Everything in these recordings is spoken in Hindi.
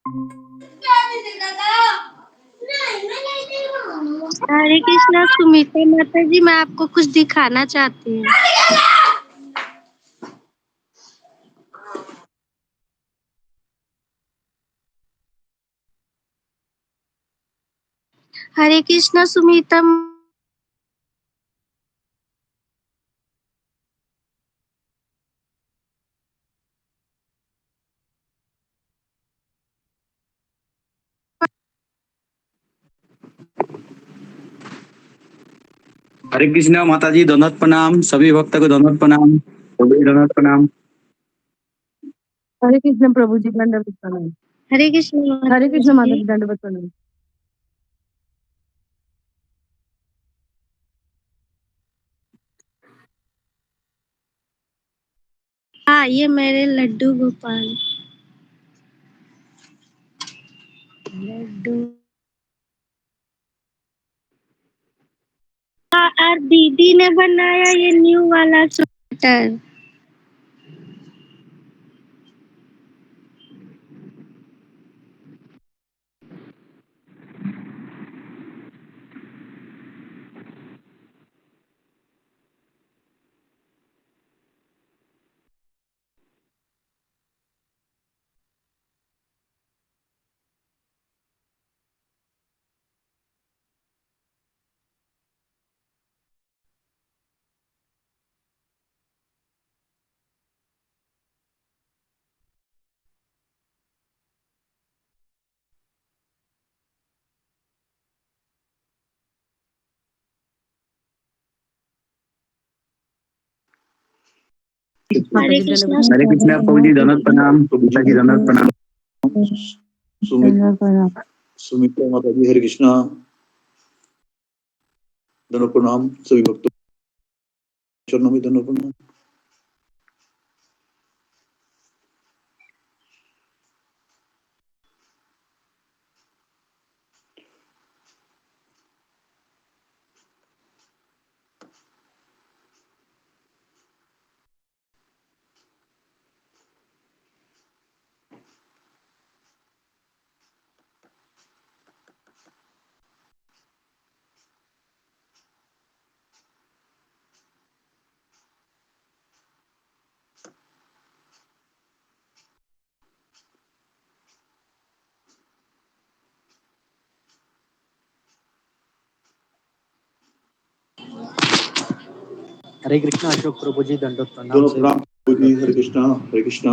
हरे कृष्णा सुमित्रा माता जी, मैं आपको कुछ दिखाना चाहती हूँ। हरे कृष्णा सुमित्रा। हरे कृष्णा माता जी, दंडवत प्रणाम। सभी भक्त को दंडवत प्रणाम। सभी दंडवत प्रणाम। हरे कृष्ण प्रभु जी, दंडवत प्रणाम। हरे कृष्ण माता जी, दंडवत प्रणाम। हाँ, ये मेरे लड्डू गोपाल। लड्डू। हाँ, और दीदी ने बनाया ये न्यू वाला स्वेटर। हरे कृष्णा। हरे कृष्णा प्रभु जी, दंडवत प्रणाम। पिता जी दंडवत प्रणाम। सुमित्रा माता जी, हरे कृष्णा, दंडवत प्रणाम। सभी भक्तों चरणों में दंडवत प्रणाम। हरे कृष्णा अशोक प्रभु जी, दंडवत प्रणाम। दोनों प्रणाम प्रभु जी, हरे कृष्णा, हरे कृष्णा।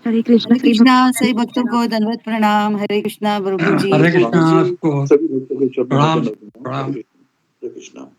हरे कृष्णा सही भक्तों को दंडवत प्रणाम। हरे कृष्णा प्रभु जी, हरे कृष्णा को सभी भक्तों के चरणों में प्रणाम दंडवत प्रणाम। प्रणाम। हरे कृष्णा।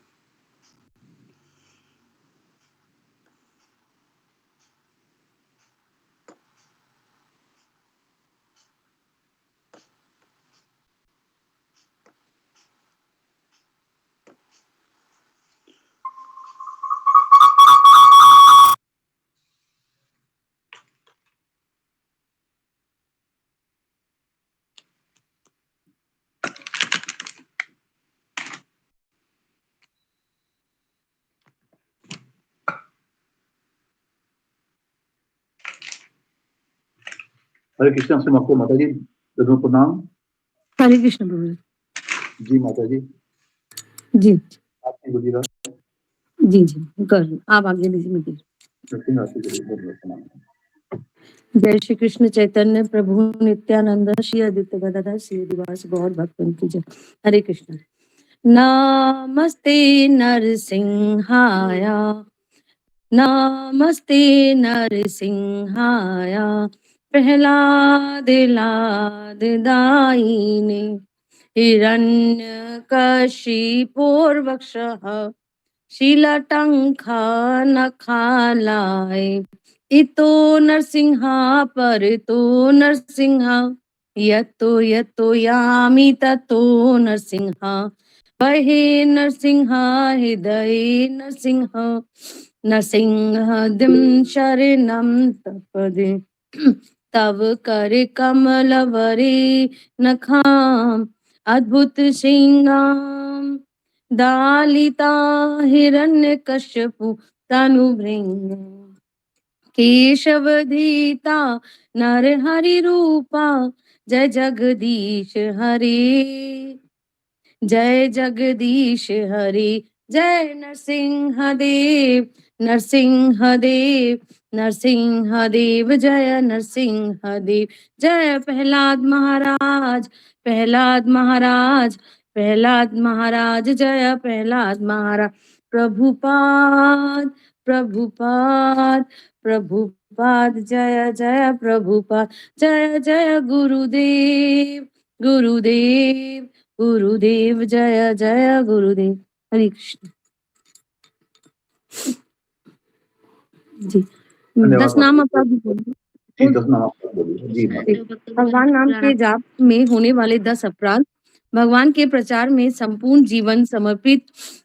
हरे कृष्णा से आपको माता जी, दंडवत प्रणाम। हरे कृष्ण प्रभु जी माता जी, जी। आपकी गुजरा जी जी कर आप आगे लीजिए मुझे। जय श्री कृष्ण चैतन्य प्रभु नित्यानंद, श्री आदित्य गदाधर श्रीवास गौर भक्तों की जय। हरे कृष्ण। नमस्ते नरसिंहाय, नमस्ते नरसिंहाय, प्रहलाद लाद दायिने, हिरण्यकशिपुर्वक्षः, शीलटंका नखालाय, इतो नरसिंहा परितो नरसिंहा, यतो यतो यामि ततो नरसिंहा, बहे नरसिंहा हृदये नरसिंहा, नरसिंहदिं शरणं तपदे, तव कर कमलवरे नखाम, अद्भुत सिंगाम, दालिता हिरण्यकश्यपु तनुभृंग, केशवधीता नर हरि रूपा जय जगदीश हरे, जय जगदीश हरे, जय नरसिंह देव, नरसिंह देव, नरसिंह देव, जय नरसिंह देव, जय प्रहलाद महाराज, प्रहलाद महाराज, प्रहलाद महाराज, जय प्रहलाद महाराज। प्रभुपाद, प्रभुपाद, प्रभुपाद, जय जय प्रभुपाद, जय जय गुरुदेव, गुरुदेव, गुरुदेव, जय जय गुरुदेव। हरे कृष्ण जी। धन्यवाद 10 नाम माता अपराध जी। जी 10 नाम आप बोलिए। जी माता जी। भगवान नाम के जाप में होने वाले 10 अपराध। भगवान के प्रचार में संपूर्ण जीवन समर्पित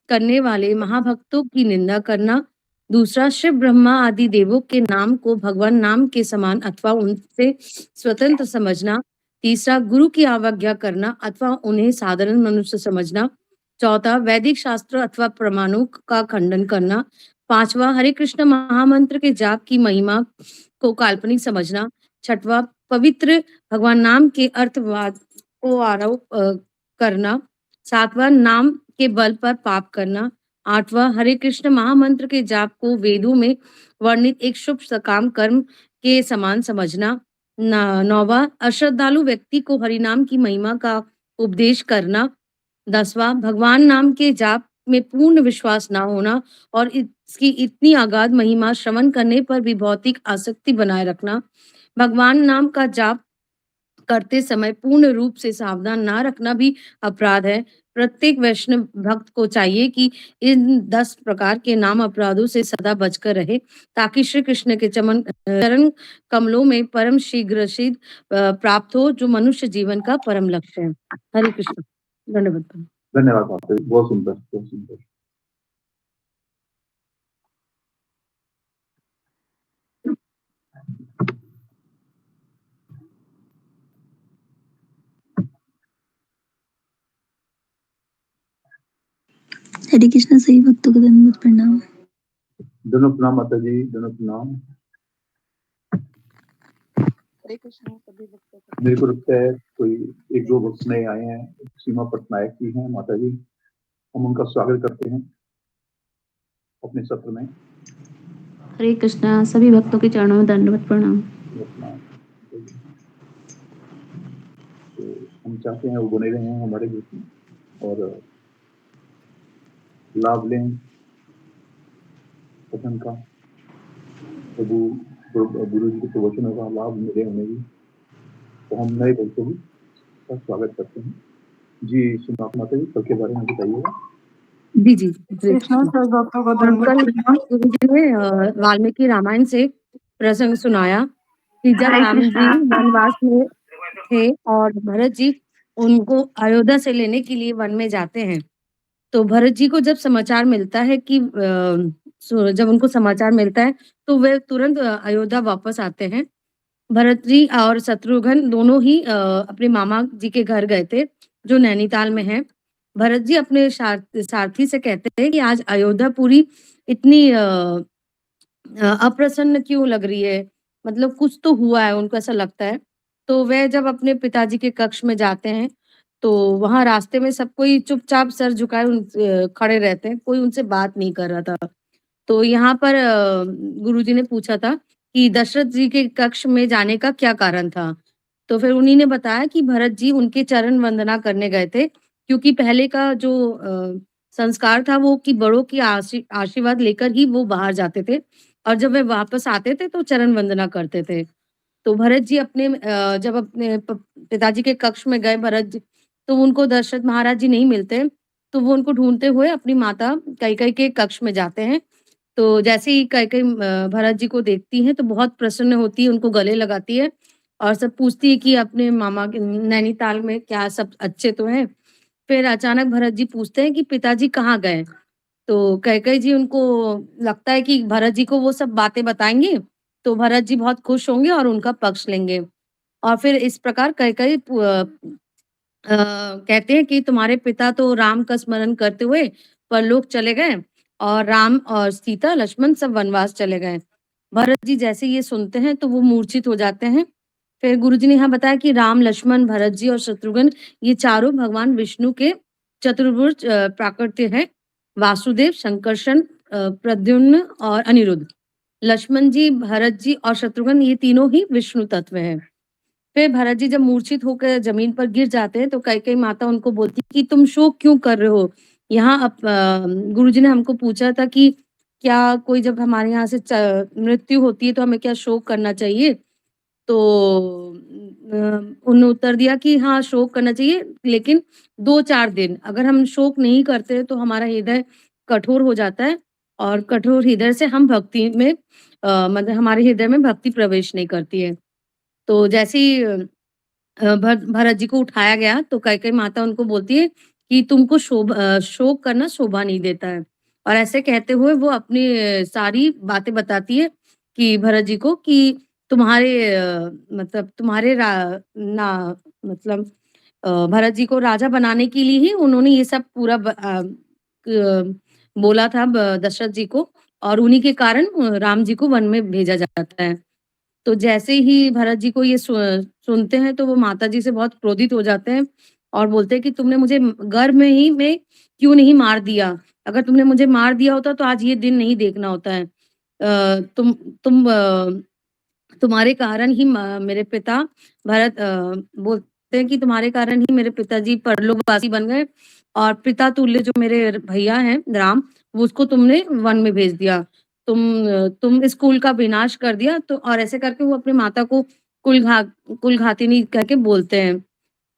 करने वाले महाभक्तों की निंदा करना। दूसरा, शिव ब्रह्मा आदि देवों के नाम को भगवान नाम के समान अथवा उनसे स्वतंत्र समझना। तीसरा, गुरु की अवज्ञा करना अथवा उन्हें साधारण मनुष्य समझना। चौथा, वैदिक शास्त्र अथवा प्रमाणों का खंडन करना। पांचवा, हरे कृष्ण महामंत्र के जाप की महिमा को काल्पनिक समझना। छठवां, पवित्र भगवान नाम के अर्थवाद को आरोप करना। सातवां, नाम के बल पर पाप करना। आठवां, हरे कृष्ण महामंत्र के जाप को वेदों में वर्णित एक शुभ सकाम कर्म के समान समझना। नौवां, अश्रद्धालु व्यक्ति को हरिनाम की महिमा का उपदेश करना। 10वां, भगवान नाम के जाप में पूर्ण विश्वास ना होना और इसकी इतनी अगाध महिमा श्रवण करने पर भी भौतिक आसक्ति बनाए रखना। भगवान नाम का जाप करते समय पूर्ण रूप से सावधान ना रखना भी अपराध है। प्रत्येक वैष्णव भक्त को चाहिए कि इन 10 प्रकार के नाम अपराधों से सदा बचकर रहे, ताकि श्री कृष्ण के चरण कमलों में परम शीघ्र सिद्ध प्राप्त हो, जो मनुष्य जीवन का परम लक्ष्य है। हरे कृष्ण। धन्यवाद। धन्यवाद माता जी। बहुत सुंदर, बहुत सुंदर। हरे कृष्णा। सभी भक्तों को दंडवत प्रणाम। दोनों प्रणाम माता जी, दोनों प्रणाम। हरे कृष्ण। सभी भक्तों को मेरे को लगता है कोई 1-2 भक्त नए आए हैं। सीमा पटनायक जी हैं माता जी, हम उनका स्वागत करते हैं अपने सत्र में। हरे कृष्णा। सभी भक्तों के चरणों में दंडवत प्रणाम। तो हम चाहते हैं वो बने रहें हमारे ग्रुप में और लाभ लें सत्संग का। प्रभु गुरु जी के प्रवचनों का लाभ मिले हमें भी, तो हम नए भक्तों का स्वागत करते हैं। जी सुना माता जी, सबके बारे में बताइएगा। जी जी। गुरु जी ने वाल्मीकि रामायण से प्रसंग सुनाया कि जब राम जी वनवास में थे और भरत जी उनको अयोध्या से लेने के लिए वन में जाते हैं, तो भरत जी को जब समाचार मिलता है कि जब उनको समाचार मिलता है तो वे तुरंत अयोध्या वापस आते हैं। भरत जी और शत्रुघ्न दोनों ही अपने मामा जी के घर गए थे, जो नैनीताल में है। भरत जी अपने सारथी से कहते हैं कि आज अयोध्या पूरी इतनी अप्रसन्न क्यों लग रही है, मतलब कुछ तो हुआ है, उनको ऐसा लगता है। तो वे जब अपने पिताजी के कक्ष में जाते हैं, तो वहां रास्ते में सब कोई चुपचाप सर झुकाए खड़े रहते हैं, कोई उनसे बात नहीं कर रहा था। तो यहाँ पर गुरुजी ने पूछा था कि दशरथ जी के कक्ष में जाने का क्या कारण था। तो फिर उन्हीं ने बताया कि भरत जी उनके चरण वंदना करने गए थे, क्योंकि पहले का जो संस्कार था वो कि बड़ों की आशीर्वाद लेकर ही वो बाहर जाते थे, और जब वे वापस आते थे तो चरण वंदना करते थे। तो भरत जी जब अपने पिताजी के कक्ष में गए भरत जी, तो उनको दशरथ महाराज जी नहीं मिलते, तो वो उनको ढूंढते हुए अपनी माता कैकेयी के कक्ष में जाते हैं। तो जैसे ही कैकेयी भरत जी को देखती हैं तो बहुत प्रसन्न होती है, उनको गले लगाती है और सब पूछती है कि अपने मामा के नैनीताल में क्या सब अच्छे तो हैं। फिर अचानक भरत जी पूछते हैं कि पिताजी कहाँ गए। तो कैकेयी जी, उनको लगता है कि भरत जी को वो सब बातें बताएंगे तो भरत जी बहुत खुश होंगे और उनका पक्ष लेंगे। और फिर इस प्रकार कैकेयी कहते हैं कि तुम्हारे पिता तो राम का स्मरण करते हुए परलोक चले गए और राम और सीता लक्ष्मण सब वनवास चले गए। भरत जी जैसे ये सुनते हैं तो वो मूर्छित हो जाते हैं फिर गुरुजी ने यहाँ बताया कि राम, लक्ष्मण, भरत जी और शत्रुघ्न ये चारों भगवान विष्णु के चतुर्भुज प्राकृत्य हैं। वासुदेव, संकर्षण, प्रद्युम्न और अनिरुद्ध। लक्ष्मण जी, भरत जी और शत्रुघ्न ये तीनों ही विष्णु तत्व हैं। फिर भरत जी जब मूर्छित होकर जमीन पर गिर जाते हैं तो कैकेयी माता उनको बोलती है कि तुम शोक क्यों कर रहे हो? यहाँ गुरुजी ने हमको पूछा था कि क्या कोई जब हमारे यहाँ से मृत्यु होती है तो हमें क्या शोक करना चाहिए? तो उन्होंने उत्तर दिया कि हाँ, शोक करना चाहिए, लेकिन 2-4 दिन। अगर हम शोक नहीं करते तो हमारा हृदय कठोर हो जाता है और कठोर हृदय से हम भक्ति में मतलब हमारे हृदय में भक्ति प्रवेश नहीं करती है। तो जैसे ही भरत जी को उठाया गया तो कैकेयी माता उनको बोलती है कि तुमको शोक करना शोभा नहीं देता है। और ऐसे कहते हुए वो अपनी सारी बातें बताती है कि भरत जी को कि तुम्हारे मतलब तुम्हारे मतलब भरत जी को राजा बनाने के लिए ही उन्होंने ये सब पूरा बोला था दशरथ जी को, और उन्हीं के कारण राम जी को वन में भेजा जाता है। तो जैसे ही भरत जी को ये सुनते हैं तो वो माताजी से बहुत क्रोधित हो जाते हैं और बोलते हैं कि तुमने मुझे गर्भ में ही में क्यों नहीं मार दिया? अगर तुमने मुझे मार दिया होता तो आज ये दिन नहीं देखना होता है। तुम तुम्हारे कारण ही मेरे पिता भरत बोलते हैं कि तुम्हारे कारण ही मेरे पिताजी परलोकवासी बन गए और पिता तुल्य जो मेरे भैया हैं राम, वो उसको तुमने वन में भेज दिया। तुम इस कुल का विनाश कर दिया। तो और ऐसे करके वो अपनी माता को कुलघातिनी कह के बोलते हैं।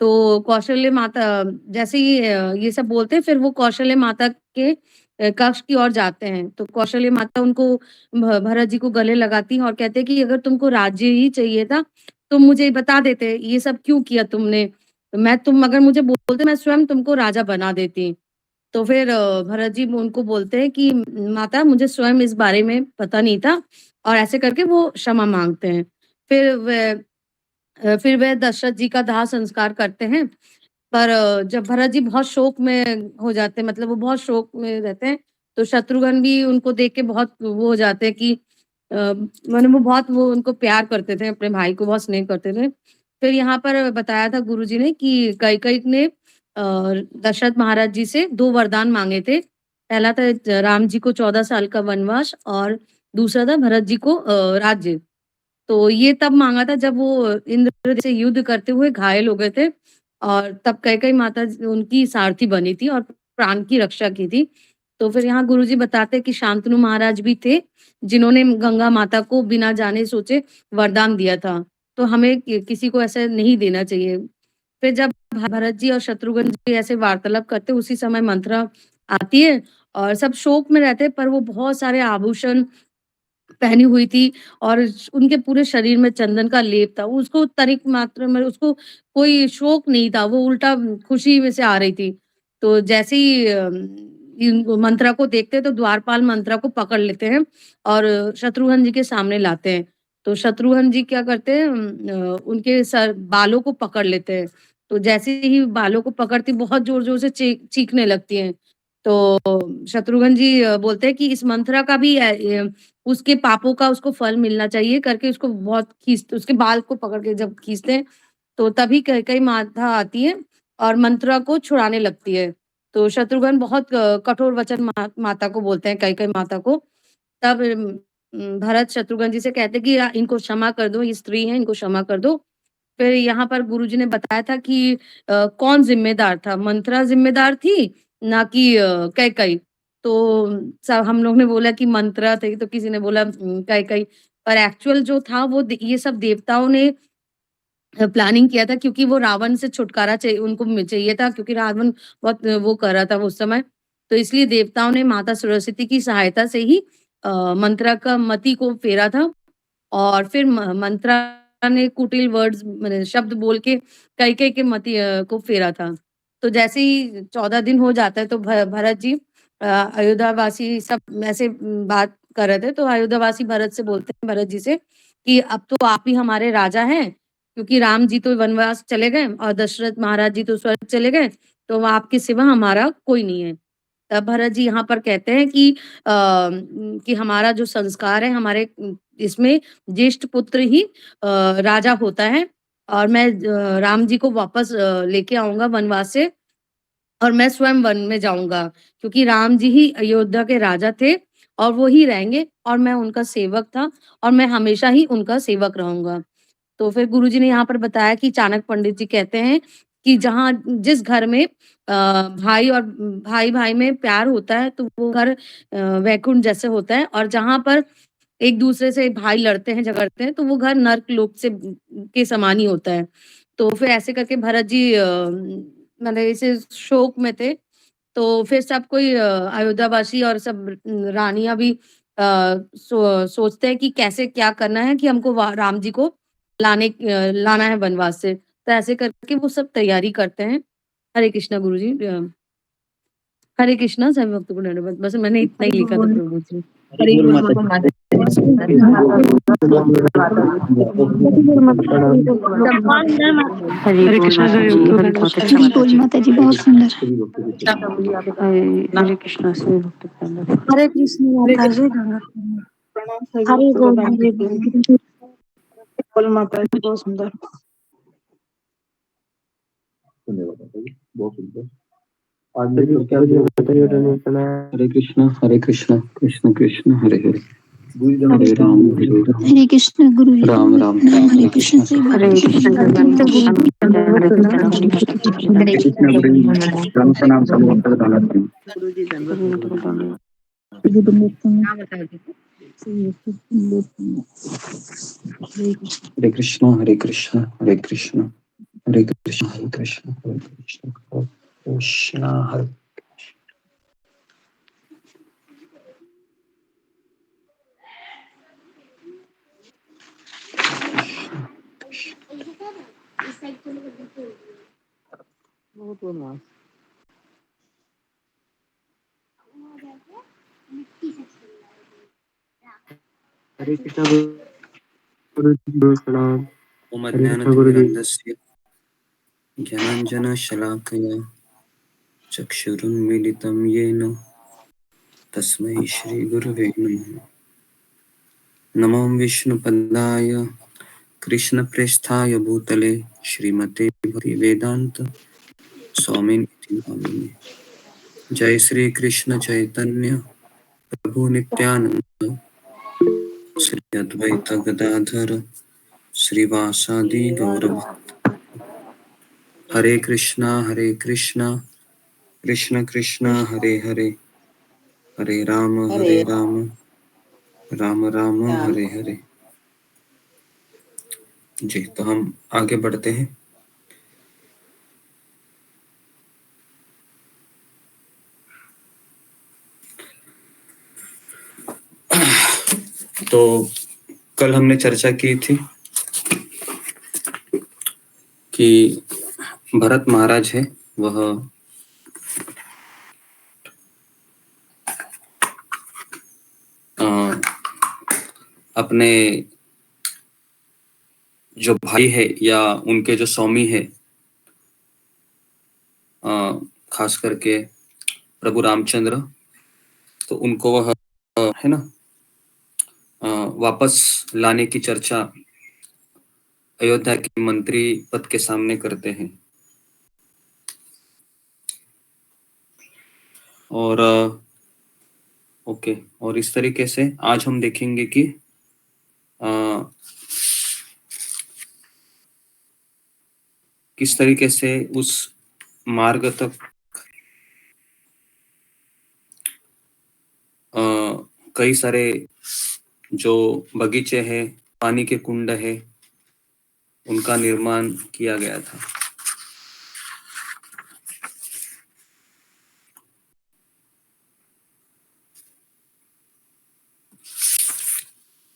तो कौशल्य माता जैसे ही ये सब बोलते हैं फिर वो कौशल्य माता के कक्ष की ओर जाते हैं। तो कौशल्य माता उनको भरत जी को गले लगाती हैं और कहते हैं कि अगर तुमको राज्य ही चाहिए था, तुम मुझे बता देते, ये सब क्यों किया तुमने? तुम अगर मुझे बोलते मैं स्वयं तुमको राजा बना देती। तो फिर भरत जी उनको बोलते हैं कि माता मुझे स्वयं इस बारे में पता नहीं था, और ऐसे करके वो क्षमा माँगते हैं। फिर वह दशरथ जी का दाह संस्कार करते हैं। पर जब भरत जी बहुत शोक में हो जाते हैं, मतलब वो बहुत शोक में रहते हैं, तो शत्रुघ्न भी उनको देख के बहुत वो हो जाते हैं कि माने वो उनको प्यार करते थे, अपने भाई को बहुत स्नेह करते थे। फिर यहाँ पर बताया था गुरुजी ने कि कैकेयी ने दशरथ महाराज जी से 2 वरदान माँगे थे। पहला था राम जी को 14 साल का वनवास और दूसरा था भरत जी को राज्य। तो ये तब माँगा था जब वो इंद्र से युद्ध करते हुए घायल हो गए थे और तब कैकेयी माता उनकी सारथी बनी थी और प्राण की रक्षा की थी। तो फिर यहाँ गुरुजी बताते हैं कि शांतनु महाराज भी थे, जिन्होंने गंगा माता को बिना जाने सोचे वरदान दिया था। तो हमें किसी को ऐसा नहीं देना चाहिए। फिर जब भरत जी और शत्रुघ्न जी ऐसे वार्तालाप करते उसी समय मंथरा आती है और सब शोक में रहते हैं, पर वो बहुत सारे आभूषण पहनी हुई थी और उनके पूरे शरीर में चंदन का लेप था। उसको तनिक मात्रा में उसको कोई शोक नहीं था, वो उल्टा खुशी में से आ रही थी। तो जैसे ही इन मंत्रा को देखते हैं तो द्वारपाल मंत्रा को पकड़ लेते हैं और शत्रुघ्न जी के सामने लाते हैं। तो शत्रुघ्न जी क्या करते हैं उनके सर बालों को पकड़ लेते हैं। तो जैसे ही बालों को पकड़ती बहुत ज़ोर-ज़ोर से चीखने लगती हैं। तो शत्रुघ्न जी बोलते हैं कि इस मंत्रा का भी उसके पापों का उसको फल मिलना चाहिए करके उसको बहुत उसके बाल को पकड़ के जब खींचते हैं, तो तभी कैकेयी माता आती है और मंत्रा को छुड़ाने लगती है। तो शत्रुघ्न बहुत कठोर वचन माता को बोलते हैं, कैकेयी माता को। तब भरत शत्रुघ्न जी से कहते हैं कि इनको क्षमा कर दो, ये स्त्री हैं, इनको क्षमा कर दो। फिर यहाँ पर गुरुजी ने बताया था कि कौन ज़िम्मेदार था, मंत्रा ज़िम्मेदार थी, ना कि कैकेयी। तो सब हम लोग ने बोला कि मंत्रा थी, तो किसी ने बोला कैकेयी। पर एक्चुअल जो था वो ये सब देवताओं ने प्लानिंग किया था, क्योंकि वो रावण से छुटकारा उनको चाहिए था, क्योंकि रावण बहुत वो कर रहा था उस समय। तो इसलिए देवताओं ने माता सरस्वती की सहायता से ही मंत्रा का मति को फेरा था और फिर मंत्रा ने कुटिल वर्ड्स माने शब्द बोल के कैकेयी के मति को फेरा था। तो जैसे ही 14 दिन हो जाता है तो भरत जी अयोध्यावासी सब ऐसे बात कर रहे थे, तो अयोध्यावासी भरत से बोलते हैं भरत जी से कि अब तो आप ही हमारे राजा हैं, क्योंकि राम जी तो वनवास चले गए और दशरथ महाराज जी तो स्वर्ग चले गए, तो आपके सिवा हमारा कोई नहीं है। भरत जी यहाँ पर कहते हैं कि हमारा जो संस्कार है हमारे इसमें ज्येष्ठ पुत्र ही राजा होता है और मैं राम जी को वापस लेके आऊँगा वनवास से और मैं स्वयं वन में जाऊँगा क्योंकि राम जी ही अयोध्या के राजा थे और वो ही रहेंगे और मैं उनका सेवक था और मैं हमेशा ही उनका सेवक रहूँगा। तो फिर गुरुजी ने यहाँ पर बताया कि चाणक्य पंडित जी कहते हैं कि जहाँ जिस घर में भाई और भाई-भाई में प्यार होता है तो वो घर वैकुंठ जैसे होता है और जहाँ पर एक-दूसरे से भाई लड़ते हैं, झगड़ते हैं तो वो घर नर्क लोक से के समान ही होता है। तो फिर ऐसे करके भरत जी मतलब ऐसे शोक में थे। तो फिर सब कोई अयोध्यावासी और सब रानियाँ भी सोचते हैं कि कैसे क्या करना है कि हमको वा राम जी को लाना है वनवास से। तो ऐसे करके वो सब तैयारी करते हैं। हरे कृष्णा गुरुजी हरे कृष्णा सभी भक्तों को दंडवत। बस मैंने इतना ही लिखा था प्रभु जी। हरि बोल माता जी। हरे कृष्णा हरि बोल माता जी बहुत सुंदर। सभी भक्तों के चरणों में हरे कृष्णा सभी भक्त हरे कृष्ण माता जी हरे बोल हरे बोल माता जी बहुत सुंदर। धन्यवाद माता जी, बहुत सुंदर। आज मेरे क्या हरे कृष्ण कृष्ण कृष्ण हरे हरे हरे राम हरे कृष्ण गुरु जी। राम राम हरे कृष्ण से हरे कृष्ण हरे कृष्ण राम प्रणाम सभी भक्तों को धन्यवाद। हरे कृष्ण हरे कृष्ण हरे कृष्ण हरे कृष्ण हरे कृष्ण हरे कृष्ण हरे कृष्ण हरे हरे कृष्णा गुरु जी प्रणाम। ओम हरे कृष्णा गुरु जी। अज्ञानतिमिरन्धस्य ज्ञानाञ्जनशलाकया चक्षुरुन्मीलितं येन तस्मै श्रीगुरवे नमः। नमो विष्णुपदाय कृष्णप्रेष्ठाय भूतले श्रीमते भक्तिवेदान्त स्वामिनिति नामिने। जय श्री कृष्ण चैतन्य प्रभु नित्यानंद श्री अद्वैत गदाधर श्रीवासादि गौरभक्त। हरे कृष्णा कृष्ण कृष्ण हरे हरे हरे राम राम राम हरे हरे। जी, तो हम आगे बढ़ते हैं। तो कल हमने चर्चा की थी कि भरत महाराज है वह अपने जो भाई है या उनके जो स्वामी है खास करके प्रभु रामचंद्र, तो उनको वह है ना वापस लाने की चर्चा अयोध्या के मंत्री पद के सामने करते हैं। और ओके, और इस तरीके से आज हम देखेंगे कि किस तरीके से उस मार्ग तक कई सारे जो बगीचे हैं, पानी के कुंड है, उनका निर्माण किया गया था।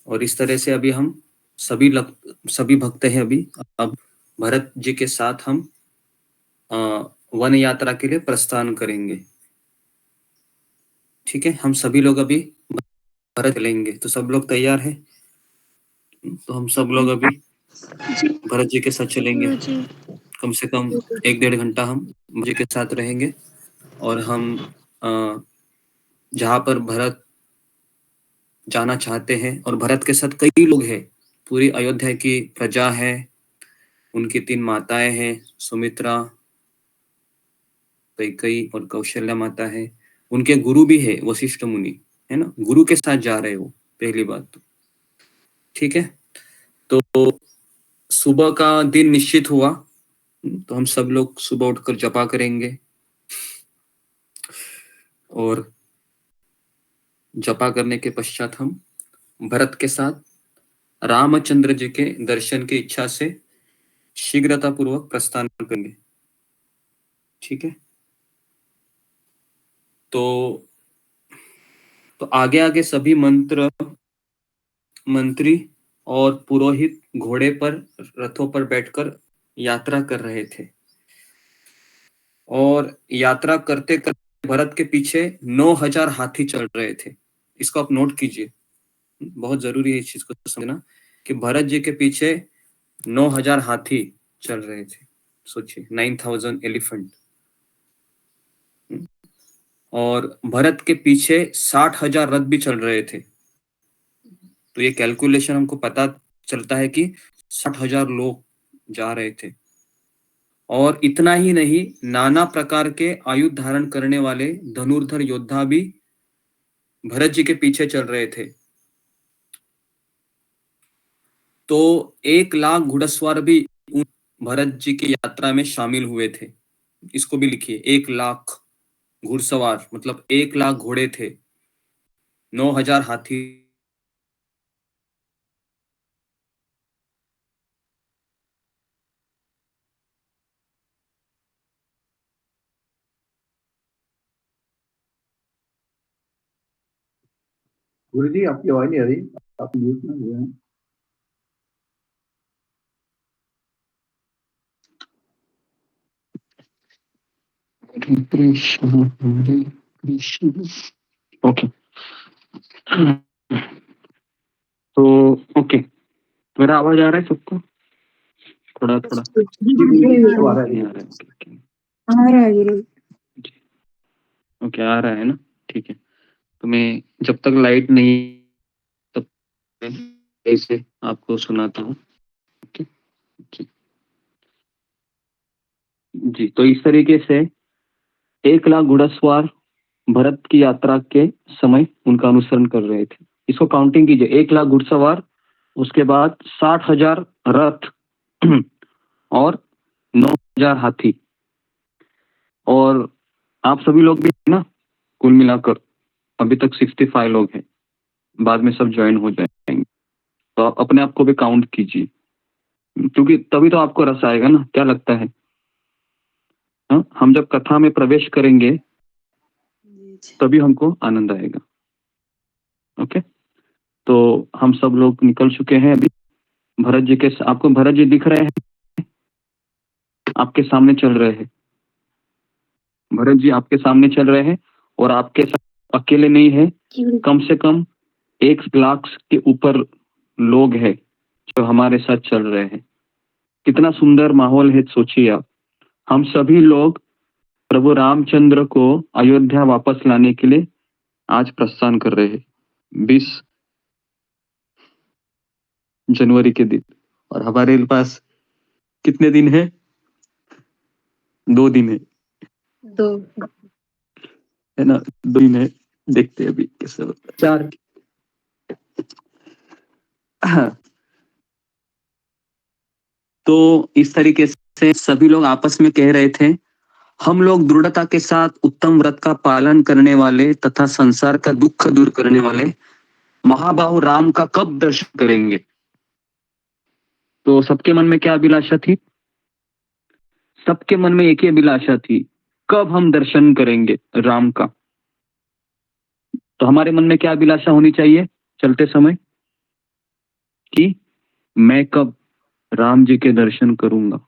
और इस तरह से अभी हम सभी भक्त हैं अभी अब भरत जी के साथ हम वन यात्रा के लिए प्रस्थान करेंगे। ठीक है, हम सभी लोग अभी भरत चलेंगे। तो सब लोग तैयार हैं? तो हम सब लोग अभी भरत जी के साथ चलेंगे। कम से कम 1-1.5 घंटा हम जी के साथ रहेंगे और हम जहाँ पर भरत जाना चाहते हैं और भरत के साथ कई लोग हैं, पूरी अयोध्या की प्रजा है, उनकी 3 माताएं हैं, सुमित्रा, कैकेयी और कौशल्या माता है, उनके गुरु भी है वशिष्ठ मुनि, है ना, गुरु के साथ जा रहे हो, पहली बात तो ठीक है। तो सुबह का दिन निश्चित हुआ, तो हम सब लोग सुबह उठकर जपा करेंगे और जपा करने के पश्चात हम भरत के साथ रामचंद्र जी के दर्शन की इच्छा से शीघ्रता पूर्वक प्रस्थान करेंगे, ठीक है। तो आगे आगे सभी मंत्री और पुरोहित घोड़े पर, रथों पर बैठकर यात्रा कर रहे थे और यात्रा करते करते भरत के पीछे 9000 हाथी चल रहे थे। इसको आप नोट कीजिए, बहुत जरूरी है इस चीज को समझना कि भरत जी के पीछे 9000 हाथी चल रहे थे। सोचिए 9000 एलिफेंट, और भरत के पीछे 60,000 रथ भी चल रहे थे। तो ये कैलकुलेशन हमको पता चलता है कि 60,000 लोग जा रहे थे। और इतना ही नहीं, नाना प्रकार के आयुध धारण करने वाले धनुर्धर योद्धा भी भरत जी के पीछे चल रहे थे। तो 1 लाख घुड़सवार भी भरत जी की यात्रा में शामिल हुए थे। इसको भी लिखिए, 1 लाख घुड़सवार मतलब 1 लाख घोड़े थे, 9000 हाथी। गुरु जी आपकी आवाज नहीं आ रही, आप म्यूट में हुए हैं। हरे कृष्ण हरे कृष्ण। ओके, तो ओके, मेरा आवाज आ रहा है सबको? थोड़ा थोड़ा तो आ रहा है। ओके, आ रहा है ना, ठीक है। तो मैं जब तक लाइट नहीं तब ऐसे आपको सुनाता हूँ, ओके जी। तो इस तरीके से 1 लाख घुड़सवार भरत की यात्रा के समय उनका अनुसरण कर रहे थे। इसको काउंटिंग कीजिए, 1 लाख घुड़सवार, उसके बाद 60,000 रथ और 9000 हाथी, और आप सभी लोग भी ना, कुल मिलाकर अभी तक 65 लोग हैं, बाद में सब ज्वाइन हो जाएंगे। तो आप अपने आप को भी काउंट कीजिए, क्योंकि तभी तो आपको रस आएगा ना, क्या लगता है? हाँ, हम जब कथा में प्रवेश करेंगे तभी हमको आनंद आएगा। ओके, तो हम सब लोग निकल चुके हैं अभी भरत जी के। आपको भरत जी दिख रहे हैं? आपके सामने चल रहे हैं, भरत जी आपके सामने चल रहे हैं, और आपके साथ अकेले नहीं है, कम से कम 1 लाख के ऊपर लोग हैं जो हमारे साथ चल रहे हैं। कितना सुंदर माहौल है, सोचिए आप। हम सभी लोग प्रभु रामचंद्र को अयोध्या वापस लाने के लिए आज प्रस्थान कर रहे हैं, 20 जनवरी के दिन। और हमारे पास कितने दिन है? 2 दिन है, 2 है ना, 2 दिन है। देखते हैं अभी कैसे होता है। 4 तो इस तरीके से सभी लोग आपस में कह रहे थे, हम लोग दृढ़ता के साथ उत्तम व्रत का पालन करने वाले तथा संसार का दुख दूर करने वाले महाबाहु राम का कब दर्शन करेंगे? तो सबके मन में क्या अभिलाषा थी? सबके मन में एक ही अभिलाषा थी, कब हम दर्शन करेंगे राम का। तो हमारे मन में क्या अभिलाषा होनी चाहिए चलते समय? कि मैं कब राम जी के दर्शन करूंगा।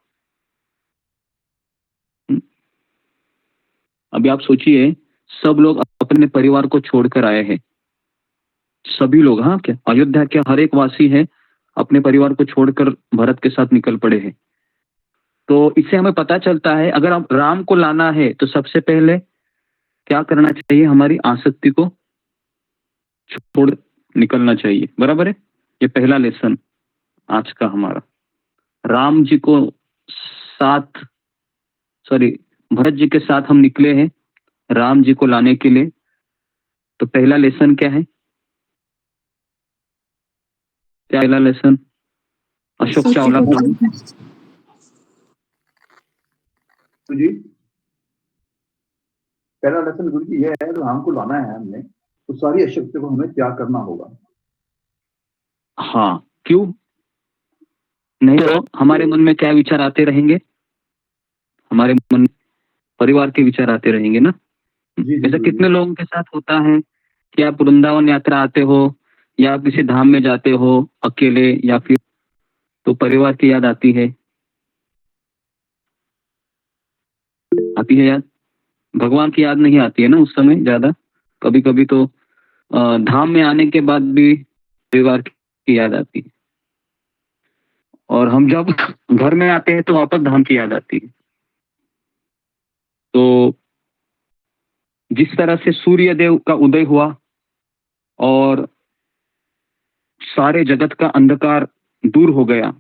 अभी आप सोचिए, सब लोग अपने परिवार को छोड़कर आए हैं, सभी लोग, हाँ, क्या अयोध्या के हर एक वासी है अपने परिवार को छोड़कर भरत के साथ निकल पड़े हैं। तो इससे हमें पता चलता है, अगर हम राम को लाना है तो सबसे पहले क्या करना चाहिए, हमारी आसक्ति को छोड़ निकलना चाहिए। बराबर है, ये पहला लेसन आज का हमारा। राम जी को साथ भरत जी के साथ हम निकले हैं राम जी को लाने के लिए। तो पहला लेसन क्या है, पहला लेसन अशोक चावला को तो जी पहला लेसन गुरु जी ये है, राम को लाना है हमने तो सारी अशक्ति को हमें त्याग करना होगा। हाँ, क्यों नहीं तो हमारे मन में क्या विचार आते रहेंगे, हमारे मन परिवार के विचार आते रहेंगे ना। ऐसा कितने लोगों के साथ होता है कि आप वृंदावन यात्रा आते हो या आप किसी धाम में जाते हो अकेले या फिर तो परिवार की याद आती है याद, भगवान की याद नहीं आती है ना उस समय ज्यादा। कभी कभी तो धाम में आने के बाद भी परिवार की याद आती है, और हम जब घर में आते हैं तो वापस धाम की याद आती है। तो जिस तरह से सूर्य देव का उदय हुआ और सारे जगत का अंधकार दूर हो गया,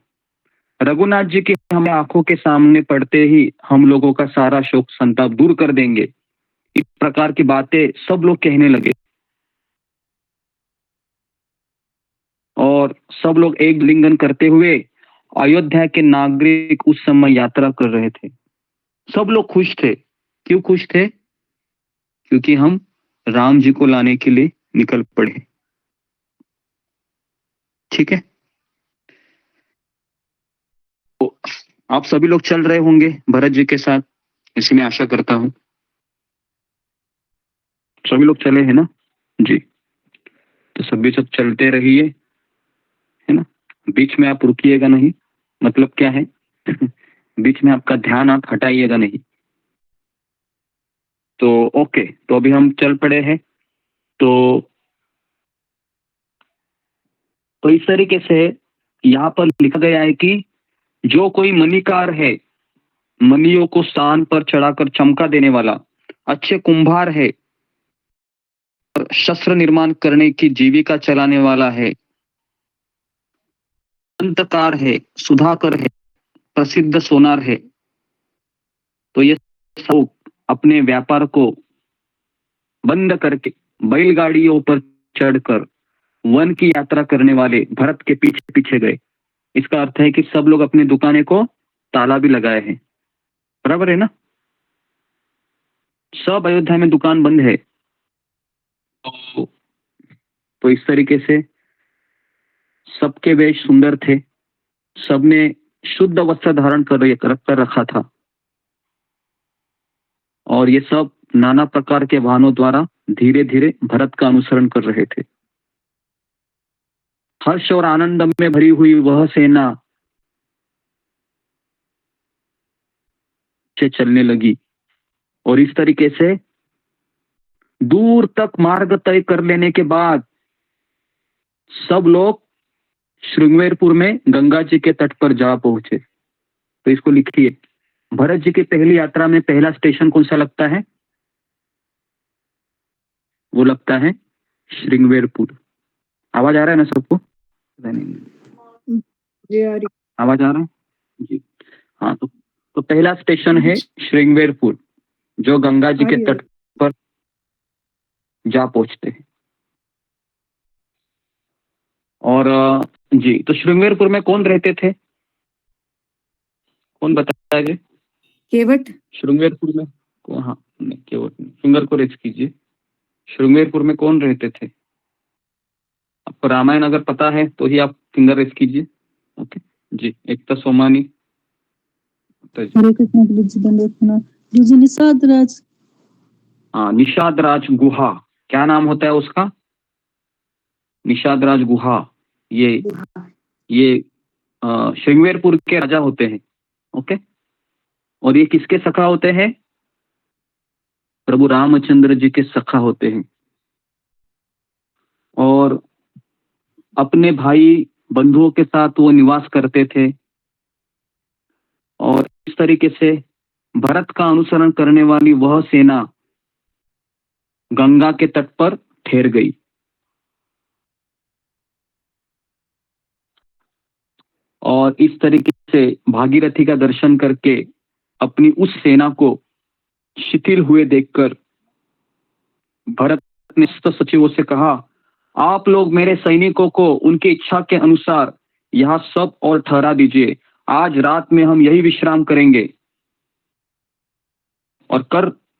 रघुनाथ जी की हमें आंखों के सामने पड़ते ही हम लोगों का सारा शोक संताप दूर कर देंगे, इस प्रकार की बातें सब लोग कहने लगे। और सब लोग एक लिंगन करते हुए अयोध्या के नागरिक उस समय यात्रा कर रहे थे। सब लोग खुश थे। क्यों खुश थे? क्योंकि हम राम जी को लाने के लिए निकल पड़े। ठीक है, तो आप सभी लोग चल रहे होंगे भरत जी के साथ, इसी में आशा करता हूं सभी लोग चले हैं ना जी। तो सभी सब चलते रहिए, है ना। बीच में आप रुकिएगा नहीं, मतलब क्या है बीच में आपका ध्यान आप हटाइएगा नहीं। तो ओके, तो अभी हम चल पड़े हैं। तो इस तरीके से यहाँ पर लिखा गया है कि जो कोई मणिकार है, मणियों को स्थान पर चढ़ाकर चमका देने वाला, अच्छे कुंभार है, शस्त्र निर्माण करने की जीविका चलाने वाला है, अंतकार है, सुधाकर है, प्रसिद्ध सोनार है, तो ये सब अपने व्यापार को बंद करके बैलगाड़ियों पर चढ़कर वन की यात्रा करने वाले भरत के पीछे पीछे गए। इसका अर्थ है कि सब लोग अपनी दुकानें को ताला भी लगाए हैं। बराबर है ना, सब अयोध्या में दुकान बंद है। तो इस तरीके से सबके वेश सुंदर थे, सबने शुद्ध वस्त्र धारण कर रखा था, और ये सब नाना प्रकार के वाहनों द्वारा धीरे धीरे भरत का अनुसरण कर रहे थे। हर्ष और आनंद में भरी हुई वह सेना से चलने लगी, और इस तरीके से दूर तक मार्ग तय कर लेने के बाद सब लोग श्रृंगवेरपुर में गंगा जी के तट पर जा पहुंचे। तो इसको लिखिए, भरत जी की पहली यात्रा में पहला स्टेशन कौन सा लगता है? वो लगता है श्रृंगवेरपुर। आवाज आ रहा है ना सबको? आवाज आ रहा है जी? हाँ, तो पहला स्टेशन है श्रृंगवेरपुर, जो गंगा जी के तट पर जा पहुंचते हैं। और जी, तो श्रृंगवेरपुर में कौन रहते थे? कौन बताएगा? केवट। श्रृंगवेरपुर में हाँ नहीं, केवट नहीं, फिंगर को रेज कीजिए। श्रृंगवेरपुर में कौन रहते थे? आपको रामायण अगर पता है तो ही आप फिंगर रेज कीजिए। ओके जी, एक तो सोमानी। हरे कृष्ण गुरु जी, निषाद राज। हाँ, निषाद राज गुहा, क्या नाम होता है उसका? निषाद राज गुहा। ये श्रृंगवेरपुर के राजा होते हैं। ओके, और ये किसके सखा होते हैं? प्रभु रामचंद्र जी के सखा होते हैं, और अपने भाई बंधुओं के साथ वो निवास करते थे। और इस तरीके से भरत का अनुसरण करने वाली वह सेना गंगा के तट पर ठहर गई। और इस तरीके से भागीरथी का दर्शन करके अपनी उस सेना को शिथिल हुए देखकर भरत ने सचिवों से कहा, आप लोग मेरे सैनिकों को उनकी इच्छा के अनुसार यहाँ सब और ठहरा दीजिए। आज रात में हम यही विश्राम करेंगे और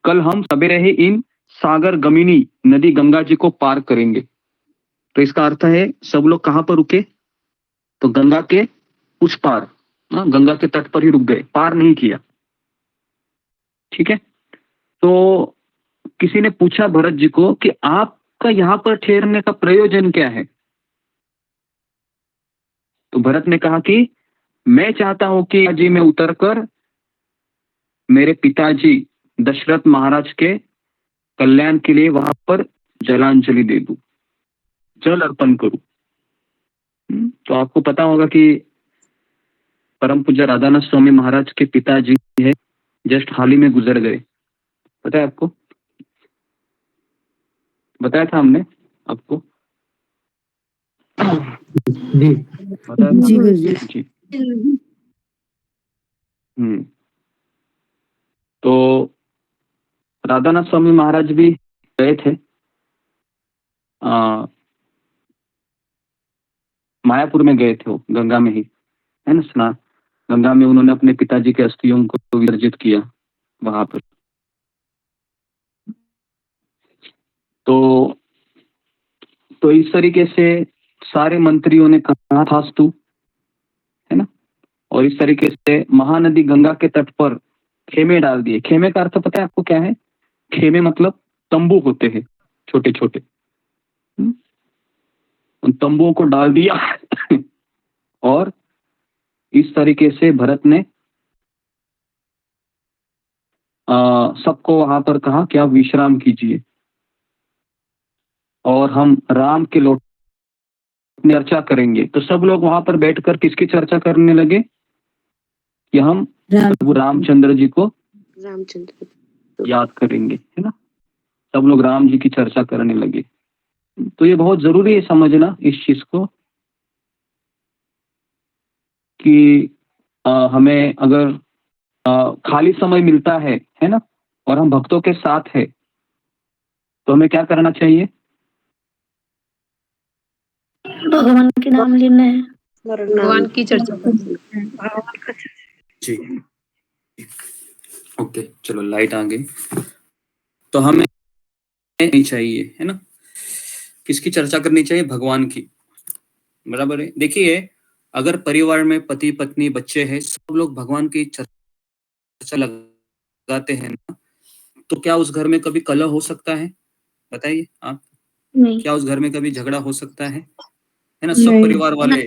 कल हम सवेरे ही इन सागर गमिनी नदी गंगा जी को पार करेंगे। तो इसका अर्थ है सब लोग कहां पर रुके? तो गंगा के उस पार, गंगा के तट पर ही रुक गए, पार नहीं किया। ठीक है। तो किसी ने पूछा भरत जी को कि आपका यहाँ पर ठहरने का प्रयोजन क्या है? तो भरत ने कहा कि मैं चाहता हूं कि जी में उतरकर मेरे पिताजी दशरथ महाराज के कल्याण के लिए वहां पर जलांजलि दे दूं, जल अर्पण करूं। तो आपको पता होगा कि परम पूज्य राधानाथ स्वामी महाराज के पिताजी है, जस्ट हाल ही में गुजर गए। पता है आपको? बताया था हमने आपको? जी बताया था जी हमने? गुरुजी। जी। तो राधानाथ स्वामी महाराज भी गए थे मायापुर में, गए थे वो गंगा में ही, है ना, स्नान। गंगा में उन्होंने अपने पिताजी के अस्थियों को विसर्जित किया वहां पर। तो इस तरीके से सारे मंत्रियों ने कहा था तू, है ना, और इस तरीके से महानदी गंगा के तट पर खेमे डाल दिए। खेमे का अर्थ पता है आपको क्या है? खेमे मतलब तंबू होते हैं छोटे छोटे, उन तंबुओं को डाल दिया और इस तरीके से भरत ने सबको वहां पर कहा कि आप विश्राम कीजिए और हम राम के लौटने चर्चा करेंगे। तो सब लोग वहां पर बैठकर किसकी चर्चा करने लगे? कि हम प्रभु रामचंद्र जी को याद करेंगे, है ना। सब लोग राम जी की चर्चा करने लगे। तो ये बहुत जरूरी है समझना इस चीज को कि हमें अगर खाली समय मिलता है ना, और हम भक्तों के साथ है, तो हमें क्या करना चाहिए? भगवान के नाम लेना है, भगवान की चर्चा करनी है। जी। ओके, चलो लाइट आ गई। तो हमें नहीं चाहिए, है ना, किसकी चर्चा करनी चाहिए? भगवान की। बराबर है। देखिए, अगर परिवार में पति पत्नी बच्चे हैं, सब लोग भगवान की चर्चा लगाते हैं ना, तो क्या उस घर में कभी कलह हो सकता है? बताइए आप। नहीं, क्या उस घर में कभी झगड़ा हो सकता है ना? सब परिवार वाले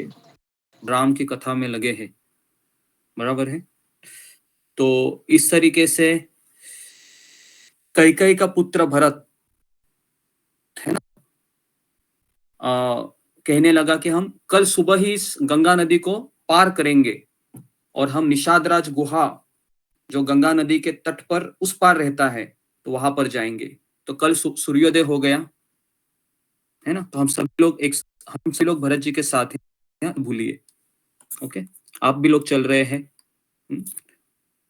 राम की कथा में लगे हैं। बराबर है। तो इस तरीके से कैकेयी का पुत्र भरत, है ना, कहने लगा कि हम कल सुबह ही इस गंगा नदी को पार करेंगे और हम निषादराज गुहा, जो गंगा नदी के तट पर उस पार रहता है, तो वहां पर जाएंगे। तो कल सूर्योदय हो गया, है ना। तो हम सभी लोग भरत जी के साथ हैं, भूलिए। ओके, आप भी लोग चल रहे हैं।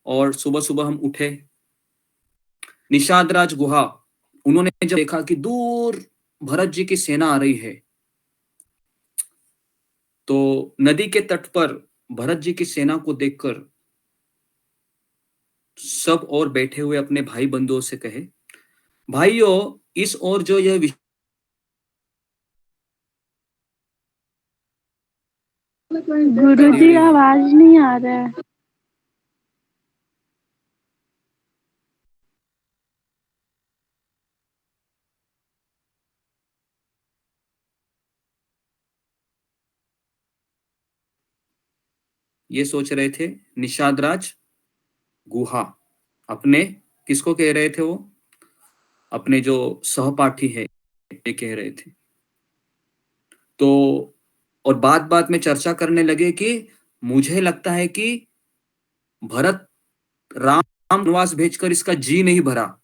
और सुबह सुबह हम उठे, निषादराज गुहा, उन्होंने जब देखा कि दूर भरत जी की सेना आ रही है, तो नदी के तट पर भरत जी की सेना को देखकर सब और बैठे हुए अपने भाई बंधुओं से कहे, भाइयों, इस ओर जो यह गुरुजी आवाज नहीं आ रहा है। ये सोच रहे थे निषादराज गुहा, अपने किसको कह रहे थे? वो अपने जो सहपाठी है ये कह रहे थे। तो और बात बात में चर्चा करने लगे कि मुझे लगता है कि भरत राम वनवास भेजकर इसका जी नहीं भरा,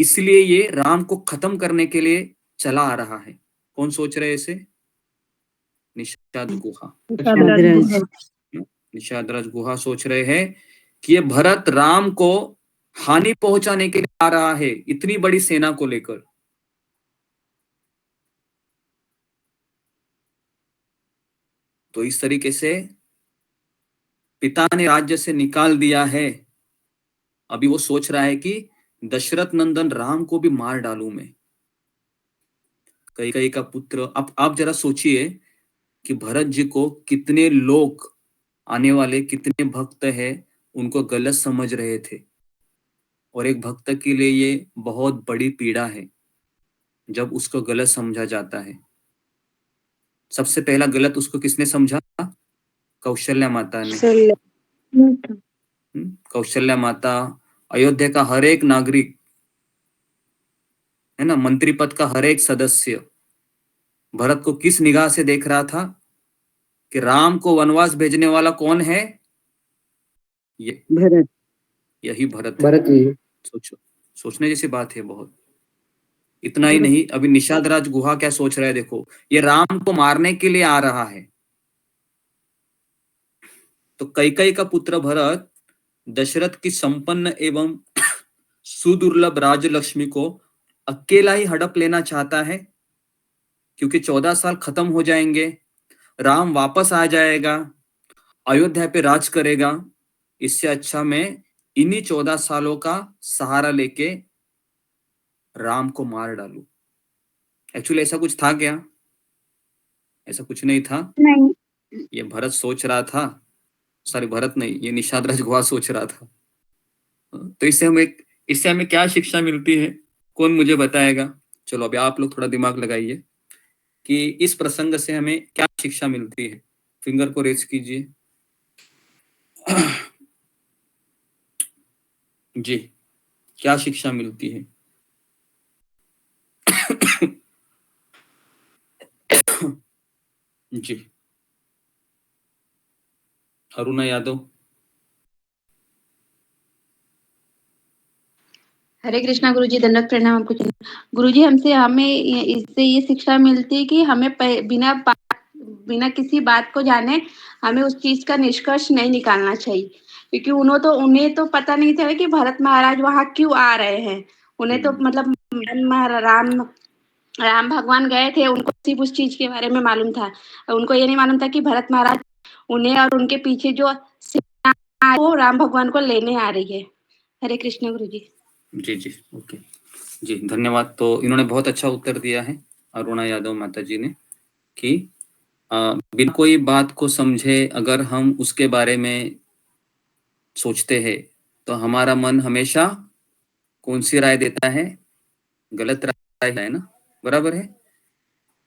इसलिए ये राम को खत्म करने के लिए चला आ रहा है। कौन सोच रहे हैं इसे? निषाद गुहा। निषाद राज गुहा सोच रहे हैं कि ये भरत राम को हानि पहुंचाने के लिए आ रहा है, इतनी बड़ी सेना को लेकर। तो इस तरीके से पिता ने राज्य से निकाल दिया है। अभी वो सोच रहा है कि दशरथ नंदन राम को भी मार डालूं मैं। कैकेयी का पुत्र। अब आप जरा सोचिए कि भरत जी को कितने लोग आने वाले, कितने भक्त हैं, उनको गलत समझ रहे थे। और एक भक्त के लिए ये बहुत बड़ी पीड़ा है जब उसको गलत समझा जाता है। सबसे पहला गलत उसको किसने समझा? कौशल्या माता ने। कौशल्या माता, अयोध्या का हर एक नागरिक, है ना, मंत्री पद का हर एक सदस्य भरत को किस निगाह से देख रहा था कि राम को वनवास भेजने वाला कौन है? ये भरत यही भरत है। भरत जी सोचो, सोचने जैसी बात है बहुत। इतना ही नहीं, अभी निषाद राज गुहा क्या सोच रहा है देखो, ये राम को मारने के लिए आ रहा है। तो कैकेयी का पुत्र भरत दशरथ की संपन्न एवं सुदुर्लभ राजलक्ष्मी को अकेला ही हड़प लेना चाहता है, क्योंकि 14 साल खत्म हो जाएंगे, राम वापस आ जाएगा, अयोध्या पे राज करेगा। इससे अच्छा मैं इन्हीं 14 सालों का सहारा लेके राम को मार डालूं। एक्चुअली ऐसा कुछ था क्या? ऐसा कुछ नहीं था। नहीं। ये भरत सोच रहा था, सॉरी भरत नहीं, ये निषाद राज गुहा सोच रहा था। तो इससे हमें क्या शिक्षा मिलती है? कौन मुझे बताएगा? चलो अभी आप लोग थोड़ा दिमाग लगाइए कि इस प्रसंग से हमें क्या शिक्षा मिलती है। फिंगर को रेज कीजिए। जी, क्या शिक्षा मिलती है? जी, अरुणा यादव। हरे कृष्णा गुरुजी, दंडक प्रणाम आपको। गुरुजी, हमें इससे ये शिक्षा मिलती है कि हमें बिना किसी बात को जाने हमें उस चीज का निष्कर्ष नहीं निकालना चाहिए, क्योंकि उन्हें तो पता नहीं था कि भरत महाराज वहां क्यों आ रहे हैं। उन्हें तो मतलब राम भगवान गए थे, उनको सिर्फ उस चीज के बारे में मालूम था। उनको ये नहीं मालूम था कि भरत महाराज उन्हें और उनके पीछे जो सेना है, वो राम भगवान को लेने आ रही है। हरे कृष्ण गुरुजी। जी जी, ओके जी, धन्यवाद। तो इन्होंने बहुत अच्छा उत्तर दिया है अरुणा यादव माता जी ने कि बिना कोई बात को समझे अगर हम उसके बारे में सोचते हैं तो हमारा मन हमेशा कौन सी राय देता है? गलत राय है ना, बराबर है।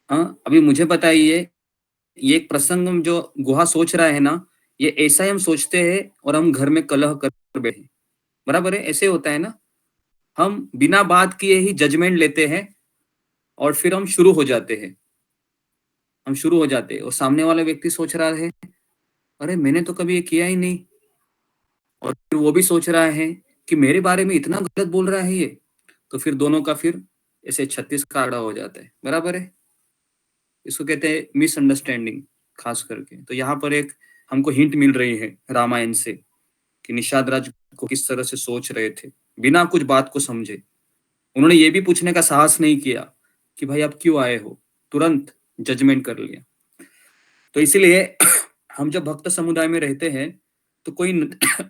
हाँ, अभी मुझे बताइए, ये एक प्रसंग जो गुहा सोच रहा है ना, ये ऐसा ही हम सोचते हैं और हम घर में कलह कर बैठे, बराबर है, ऐसे होता है ना। हम बिना बात किए ही जजमेंट लेते हैं और फिर हम शुरू हो जाते हैं। और सामने वाला व्यक्ति सोच रहा है अरे मैंने तो कभी ये किया ही नहीं, और फिर वो भी सोच रहा है कि मेरे बारे में इतना गलत बोल रहा है ये। तो फिर दोनों का फिर ऐसे 36 का आड़ा हो जाता है, बराबर है। इसको कहते हैं मिसअंडरस्टैंडिंग खास करके। तो यहाँ पर एक हमको हिंट मिल रही है रामायण से कि निषाद राज को किस तरह से सोच रहे थे बिना कुछ बात को समझे। उन्होंने ये भी पूछने का साहस नहीं किया कि भाई आप क्यों आए हो, तुरंत जजमेंट कर लिया। तो इसीलिए हम जब भक्त समुदाय में रहते हैं तो कोई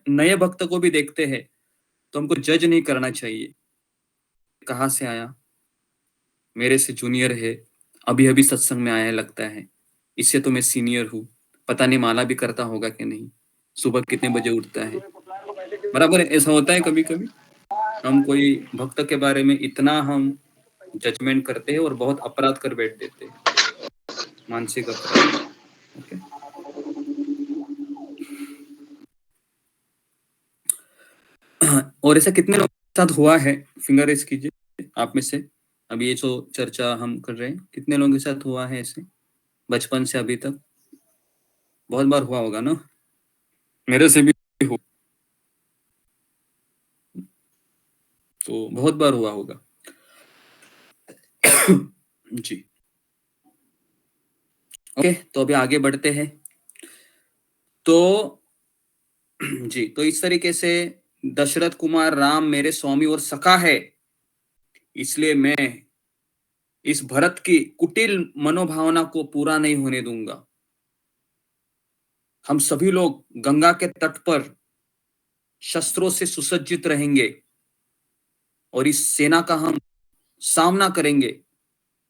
नए भक्त को भी देखते हैं तो हमको जज नहीं करना चाहिए, कहाँ से आया, मेरे से जूनियर है, अभी अभी सत्संग में आया लगता है, इससे तो मैं सीनियर हूँ, पता नहीं माला भी करता होगा कि नहीं, सुबह कितने बजे उठता है, बराबर है। ऐसा होता है कभी कभी हम कोई भक्त के बारे में इतना हम जजमेंट करते हैं और बहुत अपराध कर बैठ देते हैं, मानसिक अपराध। ओके, और ऐसा कितने लोगों के साथ हुआ है? फिंगर रेज कीजिए आप में से। अभी ये जो चर्चा हम कर रहे हैं, कितने लोगों के साथ हुआ है ऐसे बचपन से अभी तक? बहुत बार हुआ होगा ना, मेरे से भी हुआ। तो बहुत बार हुआ होगा। जी ओके, तो अभी आगे बढ़ते हैं। तो जी, तो इस तरीके से दशरथ कुमार राम मेरे स्वामी और सखा है, इसलिए मैं इस भरत की कुटिल मनोभावना को पूरा नहीं होने दूंगा। हम सभी लोग गंगा के तट पर शस्त्रों से सुसज्जित रहेंगे और इस सेना का हम सामना करेंगे।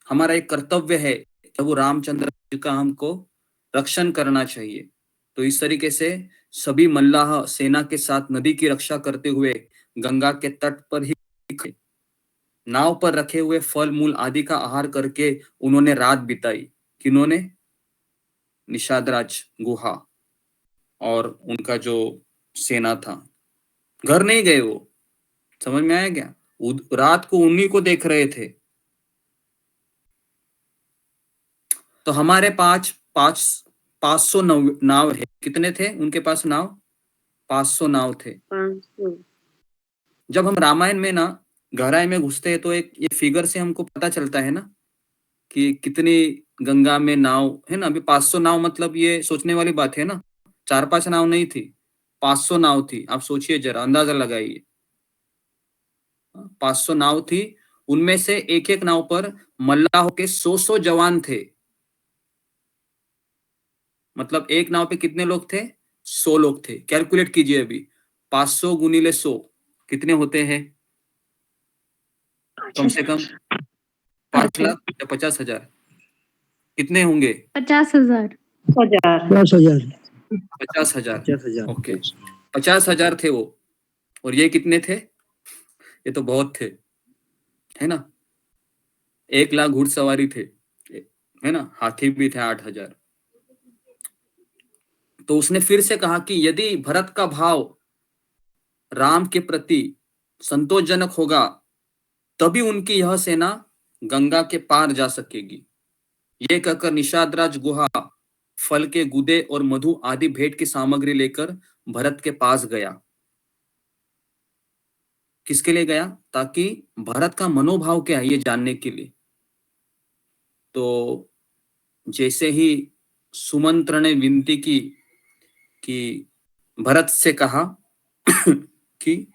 हमारा एक कर्तव्य है, प्रभु रामचंद्र जी का हमको रक्षण करना चाहिए। तो इस तरीके से सभी मल्लाह सेना के साथ नदी की रक्षा करते हुए गंगा के तट पर ही नाव पर रखे हुए फल मूल आदि का आहार करके उन्होंने रात बिताई। किन्होंने? निषादराज गुहा और उनका जो सेना था। घर नहीं गए वो, समझ में आया क्या? रात को उन्हीं को देख रहे थे। तो हमारे पास 500 नाव है। कितने थे उनके पास नाव? 500 नाव थे। 500। जब हम रामायण में ना गहराई में घुसते हैं तो एक ये फिगर से हमको पता चलता है ना कि कितनी गंगा में नाव है ना। अभी 500 नाव मतलब ये सोचने वाली बात है ना, 4-5 नाव नहीं थी, 500 नाव थी। आप सोचिए जरा, अंदाजा लगाइए। 500 नाव थी, उनमें से एक एक नाव पर मल्लाहों के 100 जवान थे। मतलब एक नाव पे कितने लोग थे? 100 लोग थे। कैलकुलेट कीजिए अभी, 500 गुणिले 100 कितने होते हैं? कम से कम 5 लाख या 50,000 कितने होंगे? 50,000। 50,000। ओके, 50,000 थे वो। और ये कितने थे? ये तो बहुत थे, है ना। 1 लाख घुड़सवारी थे, है ना। हाथी भी थे 8,000। तो उसने फिर से कहा कि यदि भरत का भाव राम के प्रति संतोषजनक होगा तभी उनकी यह सेना गंगा के पार जा सकेगी। ये कहकर निषादराज गुहा फल के गुदे और मधु आदि भेंट की सामग्री लेकर भरत के पास गया। किसके लिए गया? ताकि भरत का मनोभाव क्या है ये जानने के लिए। तो जैसे ही सुमंत्र ने विनती की कि भरत से कहा कि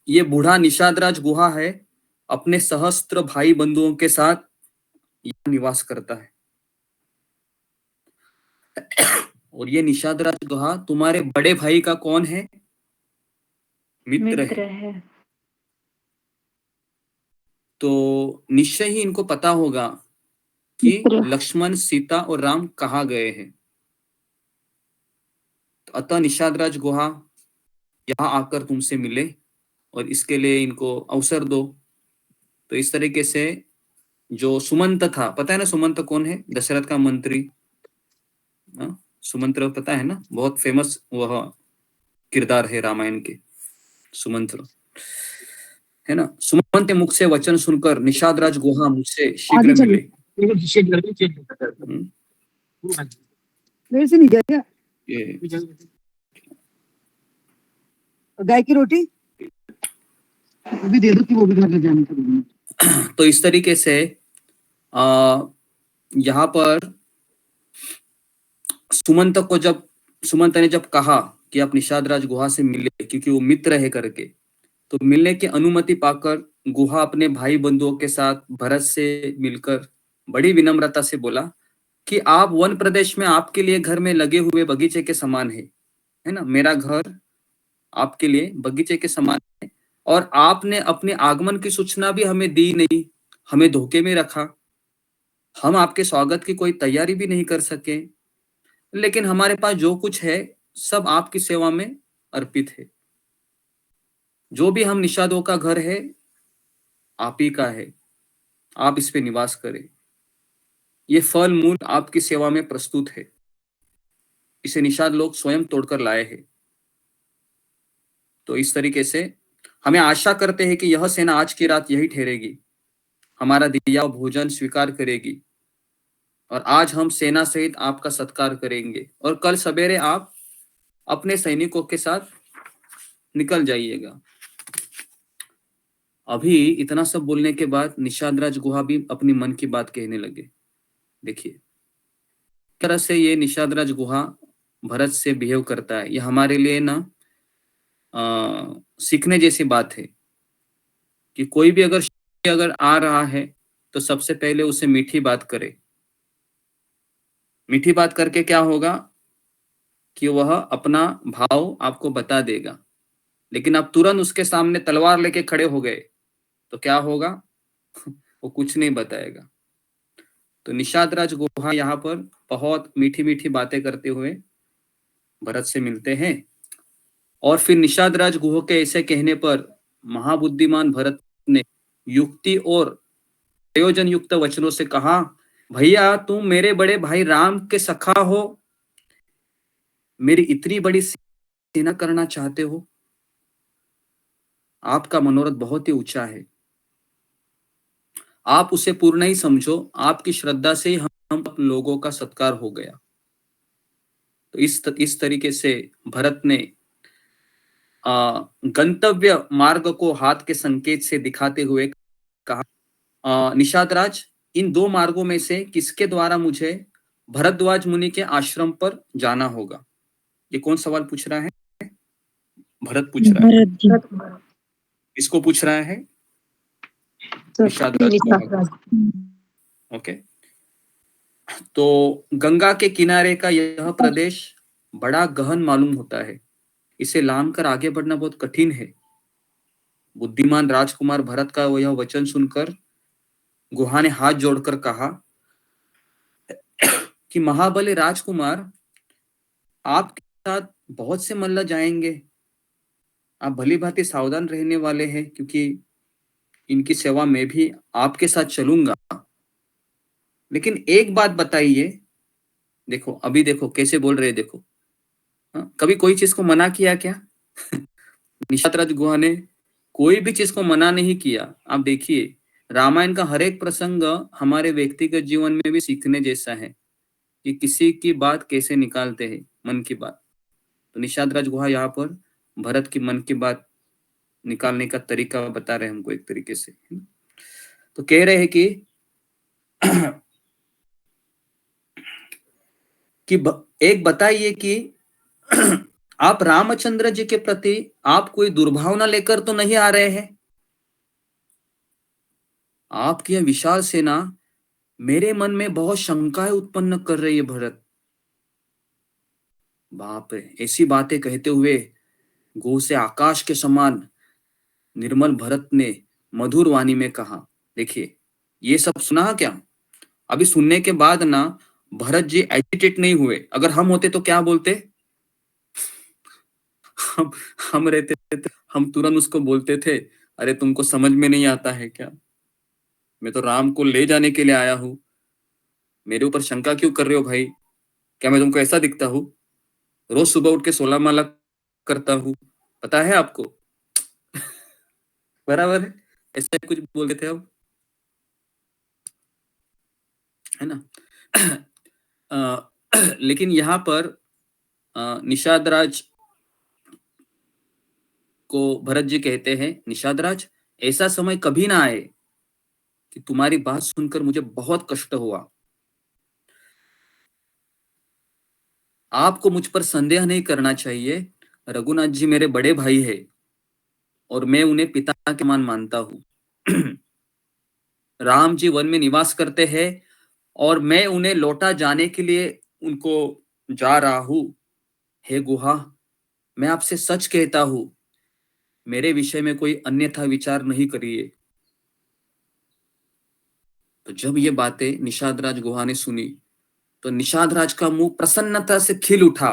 ये बूढ़ा निषादराज गुहा है, अपने सहस्त्र भाई बंधुओं के साथ यहाँ निवास करता है। और ये निषादराज गुहा तुम्हारे बड़े भाई का कौन है? मित्र है। तो निश्चय ही इनको पता होगा कि लक्ष्मण, सीता और राम कहाँ गए हैं। तो अतः निषादराज गुहा यहाँ आकर तुमसे मिले और इसके लिए इनको अवसर दो। तो इस तरीके से जो सुमंत था, पता है ना सुमंत कौन है? दशरथ का मंत्री। सुमंत्र पता है ना, बहुत फेमस वह किरदार है रामायण के, सुमंत्र, है ना। सुमंत के मुख से वचन सुनकर निषादराज गुहा मुझसे शीघ्र मिले। मेरे से नहीं गया ये गाय की रोटी भी दे दो कि वो भी घर ले जाने के लिए। तो इस तरीके से यहाँ पर सुमंत ने जब कहा कि आप निषादराज गुहा से मिले क्योंकि वो मित्र है करके, तो मिलने की अनुमति पाकर गुहा अपने भाई बंधुओं के साथ भरत से मिलकर बड़ी विनम्रता से बोला कि आप वन प्रदेश में आपके लिए घर में लगे हुए बगीचे के समान है ना। मेरा घर आपके लिए बगीचे के समान है और आपने अपने आगमन की सूचना भी हमें दी नहीं, हमें धोखे में रखा। हम आपके स्वागत की कोई तैयारी भी नहीं कर सके, लेकिन हमारे पास जो कुछ है सब आपकी सेवा में अर्पित है। जो भी हम निषादों का घर है आप ही का है, आप इस पे निवास करें। ये फल मूल आपकी सेवा में प्रस्तुत है, इसे निषाद लोग स्वयं तोड़कर लाए हैं। तो इस तरीके से हमें आशा करते हैं कि यह सेना आज की रात यही ठहरेगी, हमारा दिया भोजन स्वीकार करेगी और आज हम सेना सहित आपका सत्कार करेंगे और कल सवेरे आप अपने सैनिकों के साथ निकल जाइएगा। अभी इतना सब बोलने के बाद निषाद राज गुहा भी अपनी मन की बात कहने लगे। देखिए तरह से ये निषाद राज गुहा भरत से बिहेव करता है, ये हमारे लिए ना सीखने जैसी बात है कि कोई भी अगर आ रहा है तो सबसे पहले उसे मीठी बात करे। मीठी बात करके क्या होगा कि वह अपना भाव आपको बता देगा, लेकिन आप तुरंत उसके सामने तलवार लेके खड़े हो गए तो क्या होगा वो कुछ नहीं बताएगा। तो निषाद राज गुहा यहाँ पर बहुत मीठी मीठी बातें करते हुए भरत से मिलते हैं और फिर निषाद राज गुहा के ऐसे कहने पर महाबुद्धिमान भरत ने युक्ति और प्रयोजन युक्त वचनों से कहा, भैया तुम मेरे बड़े भाई राम के सखा हो, मेरी इतनी बड़ी सेना करना चाहते हो, आपका मनोरथ बहुत ही ऊंचा है, आप उसे पूर्ण ही समझो, आपकी श्रद्धा से ही हम लोगों का सत्कार हो गया। तो इस तरीके से भरत ने गंतव्य मार्ग को हाथ के संकेत से दिखाते हुए कहा, निषाद राज इन दो मार्गों में से किसके द्वारा मुझे भरद्वाज मुनि के आश्रम पर जाना होगा? ये कौन सवाल पूछ रहा है? भरत पूछ रहा है। इसको पूछ रहा है निषाद राज। ओके, तो गंगा के किनारे का यह प्रदेश बड़ा गहन मालूम होता है, इसे लांघ कर आगे बढ़ना बहुत कठिन है। बुद्धिमान राजकुमार भरत का यह वचन सुनकर गुहा ने हाथ जोड़कर कहा कि महाबली राजकुमार, आपके साथ बहुत से मल्ल जाएंगे, आप भली भांति सावधान रहने वाले हैं, क्योंकि इनकी सेवा में भी आपके साथ चलूंगा। लेकिन एक बात बताइए, देखो अभी देखो कैसे बोल रहे, देखो कभी कोई चीज को मना किया क्या? निषाद राज गुहा ने कोई भी चीज को मना नहीं किया। आप देखिए रामायण का हर एक प्रसंग हमारे व्यक्तिगत जीवन में भी सीखने जैसा है कि किसी की बात कैसे निकालते हैं, मन की बात। तो निषाद राज गुहा यहाँ पर भरत की मन की बात निकालने का तरीका बता रहे हैं हमको एक तरीके से। तो कह रहे हैं कि एक बताइए कि आप रामचंद्र जी के प्रति आप कोई दुर्भावना लेकर तो नहीं आ रहे हैं? आपकी यह विशाल सेना मेरे मन में बहुत शंकाएं उत्पन्न कर रही है भरत। बाप रे, ऐसी बातें कहते हुए गो से आकाश के समान निर्मल भरत ने मधुर वाणी में कहा। देखिए ये सब सुना क्या? अभी सुनने के बाद ना भरत जी एजिटेट नहीं हुए। अगर हम होते तो क्या बोलते? हम रहते थे, हम तुरंत उसको बोलते थे, अरे तुमको समझ में नहीं आता है क्या? मैं तो राम को ले जाने के लिए आया हूं, मेरे ऊपर शंका क्यों कर रहे हो भाई? क्या मैं तुमको ऐसा दिखता हूं? रोज सुबह उठ के 16 माला करता हूं, पता है आपको? बराबर है, ऐसा कुछ बोलते थे अब, है ना? लेकिन यहाँ पर निषाद राज को भरत जी कहते हैं, निषाद राज ऐसा समय कभी ना आए कि तुम्हारी बात सुनकर मुझे बहुत कष्ट हुआ। आपको मुझ पर संदेह नहीं करना चाहिए, रघुनाथ जी मेरे बड़े भाई है और मैं उन्हें पिता के मान मानता हूं। राम जी वन में निवास करते हैं और मैं उन्हें लौटा जाने के लिए उनको जा रहा हूं। हे गुहा, मैं आपसे सच कहता हूं, मेरे विषय में कोई अन्यथा विचार नहीं करिए। तो जब ये बातें निषाद राज गुहा ने सुनी तो निषाद राज का मुंह प्रसन्नता से खिल उठा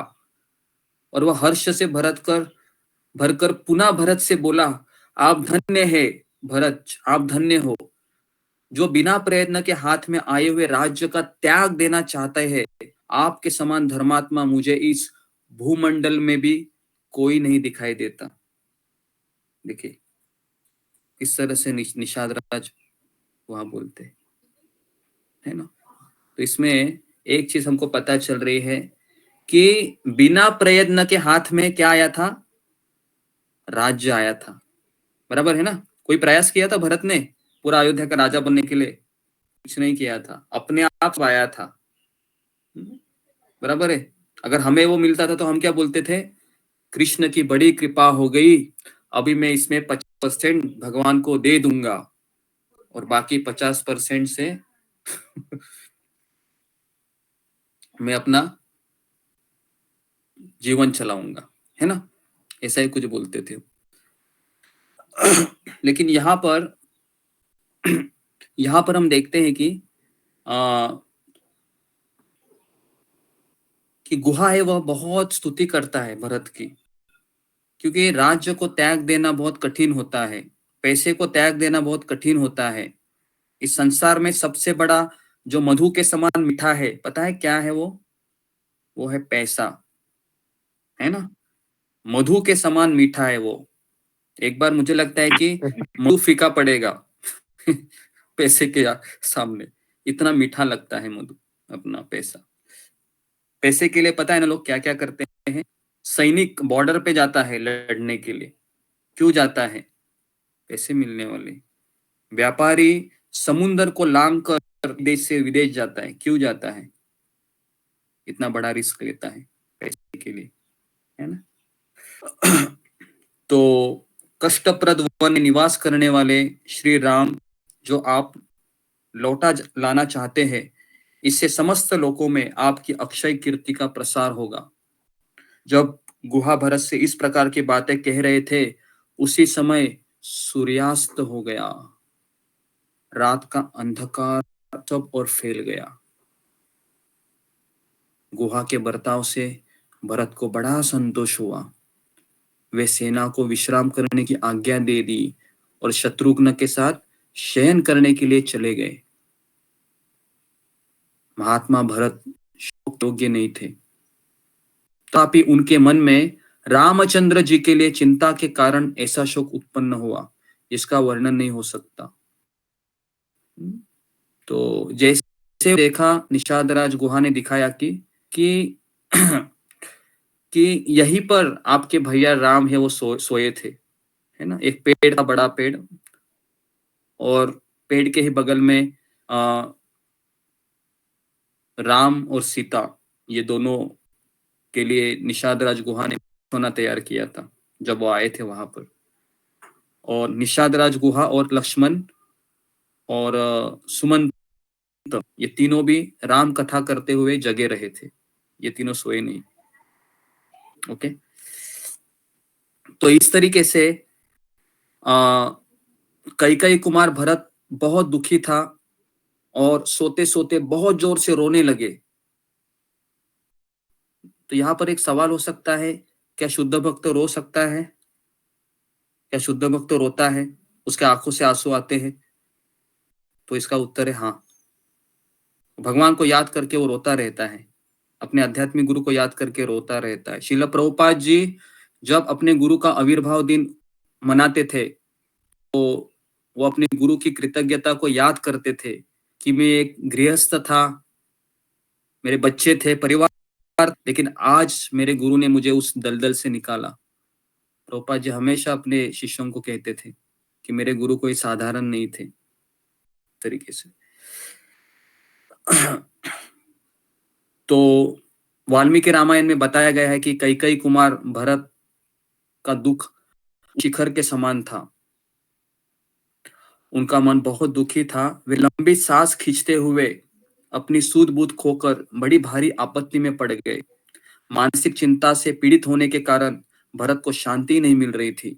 और वह हर्ष से भरकर पुनः भरत से बोला, आप धन्य है भरत, आप धन्य हो जो बिना प्रयत्न के हाथ में आए हुए राज्य का त्याग देना चाहते हैं। आपके समान धर्मात्मा मुझे इस भूमंडल में भी कोई नहीं दिखाई देता। देखिए इस तरह से निषाद राज वहां बोलते है ना। तो इसमें एक चीज हमको पता चल रही है कि बिना प्रयत्न के हाथ में क्या आया था? राज्य आया था, बराबर है ना। कोई प्रयास किया था भरत ने पूरा अयोध्या का राजा बनने के लिए? कुछ नहीं किया था, अपने आप आया था। बराबर है। अगर हमें वो मिलता था तो हम क्या बोलते थे? कृष्ण की बड़ी कृपा हो गई, अभी मैं इसमें 50% भगवान को दे दूंगा और बाकी 50% से मैं अपना जीवन चलाऊंगा, है ना? ऐसा ही कुछ बोलते थे। लेकिन यहाँ पर हम देखते हैं कि गुहा है वह बहुत स्तुति करता है भरत की, क्योंकि राज्य को त्याग देना बहुत कठिन होता है, पैसे को त्याग देना बहुत कठिन होता है। इस संसार में सबसे बड़ा जो मधु के समान मीठा है, पता है क्या है वो है पैसा, है ना? मधु के समान मीठा है वो। एक बार मुझे लगता है कि मधु फीका पड़ेगा पैसे के सामने, इतना मीठा लगता है मधु अपना पैसा। पैसे के लिए पता है ना लोग क्या क्या करते हैं? सैनिक बॉर्डर पे जाता है लड़ने के लिए, क्यों जाता है? पैसे मिलने वाले। व्यापारी समुद्र को लांग कर देश से विदेश जाता है, क्यों जाता है? इतना बड़ा रिस्क लेता है पैसे के लिए, है ना? तो कष्टप्रद वन में निवास करने वाले श्री राम जो आप लौटा लाना चाहते हैं, इससे समस्त लोकों में आपकी अक्षय कीर्ति का प्रसार होगा। जब गुहा भरत से इस प्रकार की बातें कह रहे थे, उसी समय सूर्यास्त हो गया, रात का अंधकार सब और फैल गया। गुहा के बर्ताव से भरत को बड़ा संतोष हुआ। वे सेना को विश्राम करने की आज्ञा दे दी और शत्रुघ्न के साथ शयन करने के लिए चले गए। महात्मा भरत शोक योग्य नहीं थे, तथापि उनके मन में रामचंद्र जी के लिए चिंता के कारण ऐसा शोक उत्पन्न हुआ, जिसका वर्णन नहीं हो सकता। तो जैसे देखा, निषादराज गुहा ने दिखाया कि कि यहीं पर आपके भैया राम है वो सोए थे, है ना? एक पेड़ था, बड़ा पेड़, और पेड़ के ही बगल में राम और सीता, ये दोनों के लिए निषादराज गुहा ने सोना तैयार किया था जब वो आए थे वहां पर। और निषादराज गुहा और लक्ष्मण और सुमंत, ये तीनों भी राम कथा करते हुए जगे रहे थे, ये तीनों सोए नहीं। ओके, तो इस तरीके से कैकेयी कुमार भरत बहुत दुखी था और सोते सोते बहुत जोर से रोने लगे। तो यहाँ पर एक सवाल हो सकता है, क्या शुद्ध भक्त रो सकता है? क्या शुद्ध भक्त रोता है? उसके आंखों से आंसू आते हैं? तो इसका उत्तर है हाँ। भगवान को याद करके वो रोता रहता है, अपने आध्यात्मिक गुरु को याद करके रोता रहता है। श्रील प्रभुपाद जी जब अपने गुरु का आविर्भाव दिन मनाते थे, तो वो अपने गुरु की कृतज्ञता को याद करते थे कि मैं एक गृहस्थ था, मेरे बच्चे थे, परिवार, लेकिन आज मेरे गुरु ने मुझे उस दलदल से निकाला। प्रभुपाद जी हमेशा अपने शिष्यों को कहते थे कि मेरे गुरु कोई साधारण नहीं थे तरीके से। तो वाल्मीकि रामायण में बताया गया है कि कैकेयी कुमार भरत का दुख शिखर के समान था, उनका मन बहुत दुखी था। वे लंबी सांस खींचते हुए अपनी सूझ बूझ खोकर बड़ी भारी आपत्ति में पड़ गए। मानसिक चिंता से पीड़ित होने के कारण भरत को शांति नहीं मिल रही थी।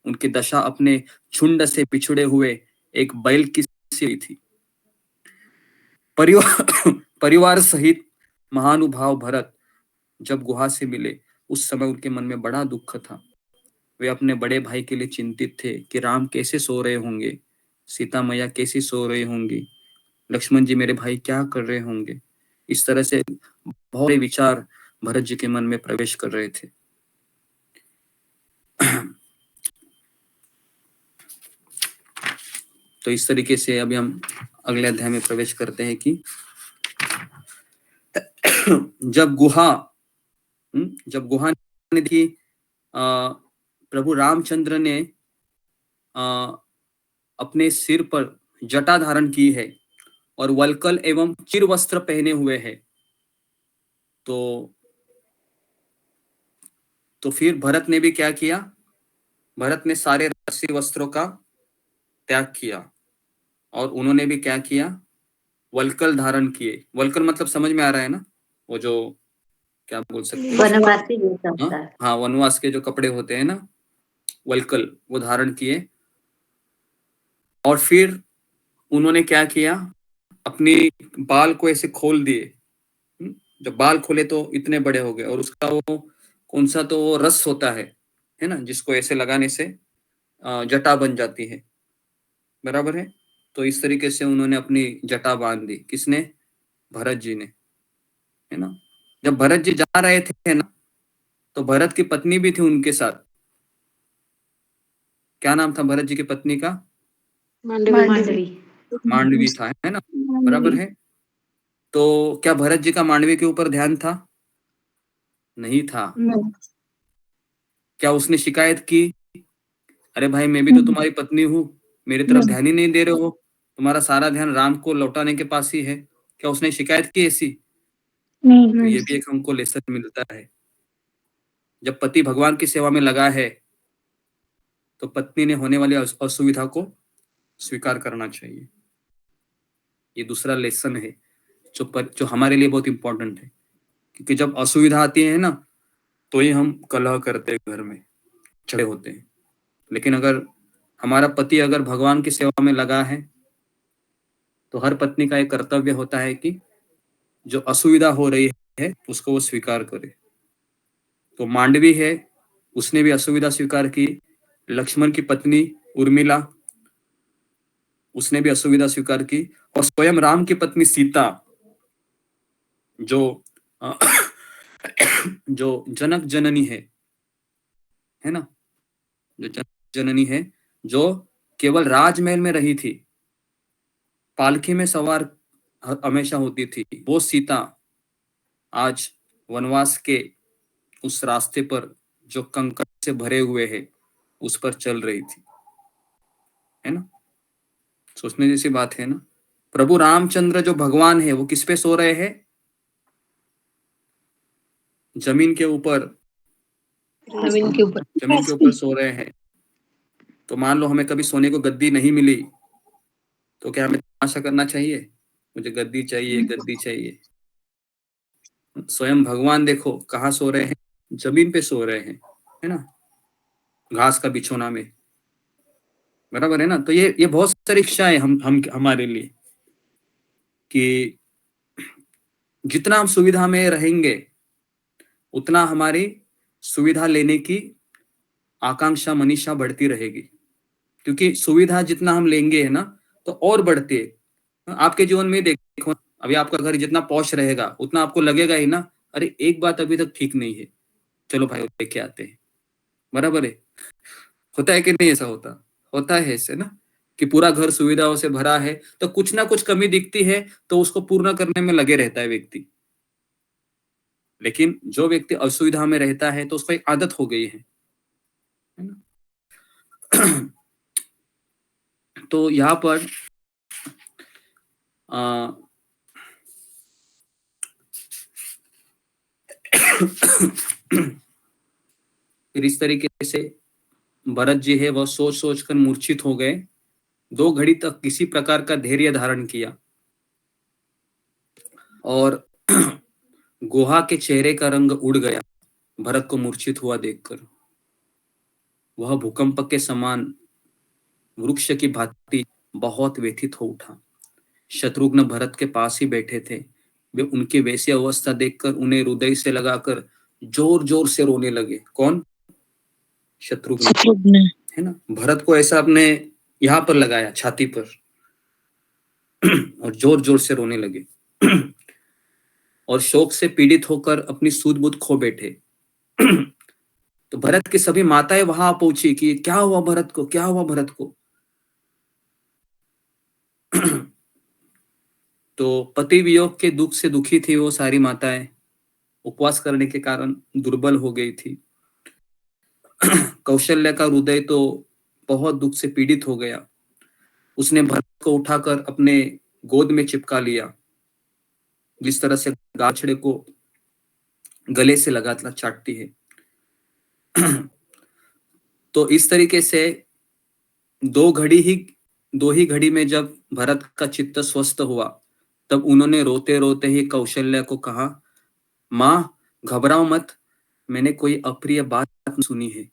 उनकी दशा अपने झुंड से पिछड़े हुए एक बैल की सी थी। परिवार सहित महानुभाव भरत जब गुहा से मिले, उस समय उनके मन में बड़ा दुख था। वे अपने बड़े भाई के लिए चिंतित थे कि राम कैसे सो रहे होंगे, सीता मैया कैसी सो रही होंगी, लक्ष्मण जी मेरे भाई क्या कर रहे होंगे। इस तरह से बहुत विचार भरत जी के मन में प्रवेश कर रहे थे। तो इस तरीके से अभी हम अगले अध्याय में प्रवेश करते हैं कि जब गुहा ने देखी प्रभु रामचंद्र ने अपने सिर पर जटा धारण की है और वल्कल एवं चिर वस्त्र पहने हुए है। तो फिर भरत ने भी क्या किया? भरत ने सारे राजसी वस्त्रों का त्याग किया और उन्होंने भी क्या किया? वल्कल धारण किए। वल्कल मतलब समझ में आ रहा है ना? वो जो क्या बोल सकते हैं, वनवासी जैसा होता हाँ है। हाँ, वनवास के जो कपड़े होते हैं ना, वल्कल, वो धारण किए। और फिर उन्होंने क्या किया? अपनी बाल को ऐसे खोल दिए। जब बाल खोले तो इतने बड़े हो गए, और उसका वो कौन सा तो वो रस होता है ना, जिसको ऐसे लगाने से जटा बन जाती है, बराबर है। तो इस तरीके से उन्होंने अपनी जटा बांध दी। किसने? भरत जी ने, है ना। जब भरत जी जा रहे थे ना, तो भरत की पत्नी भी थी उनके साथ। क्या नाम था भरत जी की पत्नी का? मांडवी था, है ना, बराबर है। तो क्या भरत जी का मांडवी के ऊपर ध्यान था? नहीं था। क्या उसने शिकायत की, अरे भाई मैं भी तो तुम्हारी पत्नी हूँ, मेरी तरफ ध्यान ही नहीं दे रहे हो, तुम्हारा सारा ध्यान राम को लौटाने के पास ही है? क्या उसने शिकायत की ऐसी? तो ये भी एक हमको लेसन मिलता है। जब पति भगवान की सेवा में लगा है, तो पत्नी ने होने वाली असुविधा को स्वीकार करना चाहिए। ये दूसरा लेसन है जो हमारे लिए बहुत इंपॉर्टेंट है, क्योंकि जब असुविधा आती है ना, तो ही हम कलह करते हैं, घर में झगड़े होते हैं। लेकिन अगर हमारा पति अगर भगवान की सेवा में लगा है, तो हर पत्नी का एक कर्तव्य होता है कि जो असुविधा हो रही है उसको वो स्वीकार करे। तो मांडवी है, उसने भी असुविधा स्वीकार की। लक्ष्मण की पत्नी उर्मिला, उसने भी असुविधा स्वीकार की। और स्वयं राम की पत्नी सीता, जो जो जनक जननी है ना, जो जनक जननी है, जो केवल राजमहल में रही थी, पालकी में सवार हमेशा होती थी, वो सीता आज वनवास के उस रास्ते पर जो कंकड़ से भरे हुए है, उस पर चल रही थी, है ना। सोचने जैसी बात है ना। प्रभु रामचंद्र जो भगवान है, वो किस पे सो रहे हैं? जमीन के ऊपर, जमीन के ऊपर। जमीन के ऊपर सो रहे हैं। तो मान लो हमें कभी सोने को गद्दी नहीं मिली, तो क्या हमें तमाशा करना चाहिए? मुझे गद्दी चाहिए, गद्दी चाहिए। स्वयं भगवान देखो कहाँ सो रहे हैं, जमीन पे सो रहे हैं, है ना, घास का बिछोना में, बराबर है ना। तो ये बहुत सारी शिक्षा है हम हमारे लिए, कि जितना हम सुविधा में रहेंगे, उतना हमारी सुविधा लेने की आकांक्षा मनीषा बढ़ती रहेगी। क्योंकि सुविधा जितना हम लेंगे, है ना, तो और बढ़ती है। आपके जीवन में देखो, अभी आपका घर जितना पॉश रहेगा, उतना आपको लगेगा ही ना, अरे एक बात अभी तक ठीक नहीं है, चलो भाई लेके आते हैं, बराबर है। होता है कि नहीं? ऐसा होता है ऐसे ना, कि पूरा घर सुविधाओं से भरा है, तो कुछ ना कुछ कमी दिखती है, तो उसको पूर्ण करने में लगे रहता है व्यक्ति। लेकिन जो व्यक्ति असुविधा में रहता है, तो उसको एक आदत हो गई है ना। तो यहाँ पर फिर इस तरीके से भरत जी है, वह सोच सोच कर मूर्छित हो गए। 2 घड़ी तक किसी प्रकार का धैर्य धारण किया, और गुहा के चेहरे का रंग उड़ गया भरत को मूर्छित हुआ देखकर। वह भूकंप के समान वृक्ष की भांति बहुत व्यथित हो उठा। शत्रुघ्न भरत के पास ही बैठे थे। वे उनकी वैसी अवस्था देखकर उन्हें हृदय से लगाकर जोर जोर से रोने लगे। कौन? शत्रुघ्न, है ना। भरत को ऐसा अपने यहाँ पर लगाया, छाती पर, और जोर जोर से रोने लगे। और शोक से पीड़ित होकर अपनी सूझ बूझ खो बैठे। तो भरत की सभी माताएं वहां पहुंची कि क्या हुआ भरत को, क्या हुआ भरत को। तो पति वियोग के दुख से दुखी थी वो सारी माताएं, उपवास करने के कारण दुर्बल हो गई थी। कौशल्या का हृदय तो बहुत दुख से पीड़ित हो गया। उसने भरत को उठाकर अपने गोद में चिपका लिया, जिस तरह से गाछड़े को गले से लगातार चाटती है। तो इस तरीके से दो ही घड़ी में जब भरत का चित्त स्वस्थ हुआ, तब उन्होंने रोते रोते ही कौशल्या को कहा, माँ घबराओ मत, मैंने कोई अप्रिय बात सुनी है।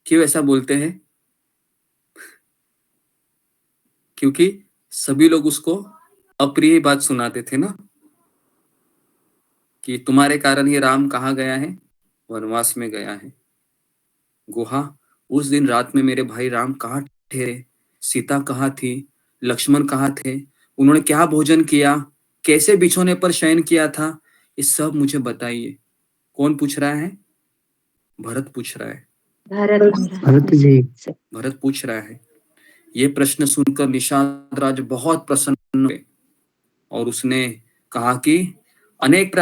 क्यों ऐसा बोलते हैं? क्योंकि सभी लोग उसको अप्रिय बात सुनाते थे ना, कि तुम्हारे कारण ही राम कहाँ गया है? वनवास में गया है। गुहा, उस दिन रात में मेरे भाई राम कहाँ ठहरे? सीता कहाँ थी? लक्ष्मण कहाँ थे? उन्होंने क्या भोजन किया? कैसे बिछौने पर शयन किया था? ये सब मुझे बताइए। कौन पूछ रहा है? भरत पूछ रहा है। भरत जी। भरत पूछ रहा है। ये प्रश्न सुनकर निषाद राज बहुत प्रसन्न हुए और उसने कहा कि अनेक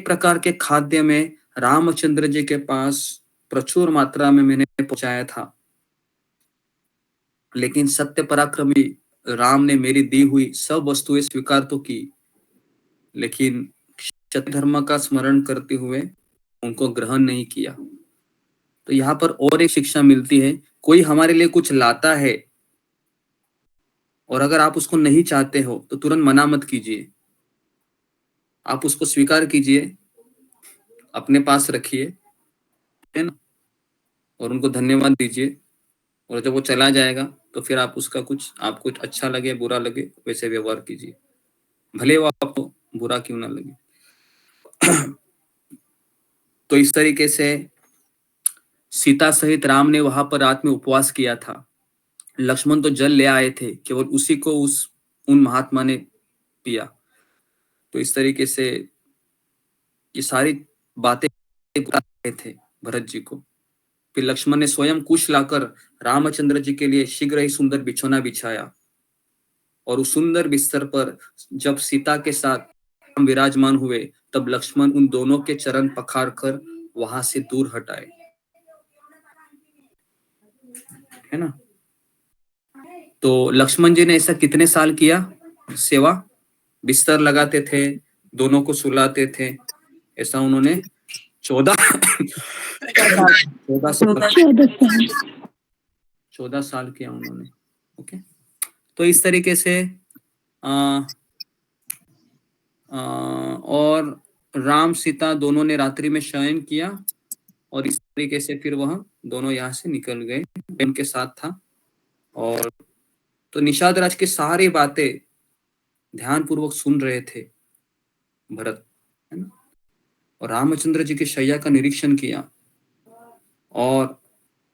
प्रकार के खाद्य में रामचंद्र जी के पास प्रचुर मात्रा में मैंने पहुंचाया था, लेकिन सत्य पराक्रमी राम ने मेरी दी हुई सब वस्तुएं स्वीकार तो की, लेकिन क्षत्रिय धर्म का स्मरण करते हुए उनको ग्रहण नहीं किया। तो यहाँ पर और एक शिक्षा मिलती है, कोई हमारे लिए कुछ लाता है और अगर आप उसको नहीं चाहते हो तो तुरंत मना मत कीजिए, आप उसको स्वीकार कीजिए, अपने पास रखिए, है ना, और उनको धन्यवाद दीजिए। और जब वो चला जाएगा तो फिर आप उसका आपको कुछ अच्छा लगे बुरा लगे वैसे व्यवहार कीजिए, भले वो आपको बुरा क्यों ना लगे। तो इस तरीके से सीता सहित राम ने वहां पर रात में उपवास किया था। लक्ष्मण तो जल ले आए थे, केवल उसी को उन महात्मा ने पिया। तो इस तरीके से ये सारी बातें थे भरत जी को। फिर लक्ष्मण ने स्वयं कुश लाकर रामचंद्र जी के लिए शीघ्र ही सुंदर बिछौना बिछाया और उस सुंदर बिस्तर पर जब सीता के साथ विराजमान हुए, तब लक्ष्मण उन दोनों के चरण पखार कर वहां से दूर हटाए, है ना। तो लक्ष्मण जी ने ऐसा कितने साल किया सेवा? बिस्तर लगाते थे, दोनों को सुलाते थे, ऐसा उन्होंने 14 साल किया उन्होंने। ओके, तो इस तरीके से और राम सीता दोनों ने रात्रि में शयन किया और इस तरीके से फिर वह दोनों यहाँ से निकल गए, उनके साथ था। और तो निषाद राज की सारी बातें ध्यानपूर्वक सुन रहे थे भरत, है ना, और रामचंद्र जी की शैया का निरीक्षण किया और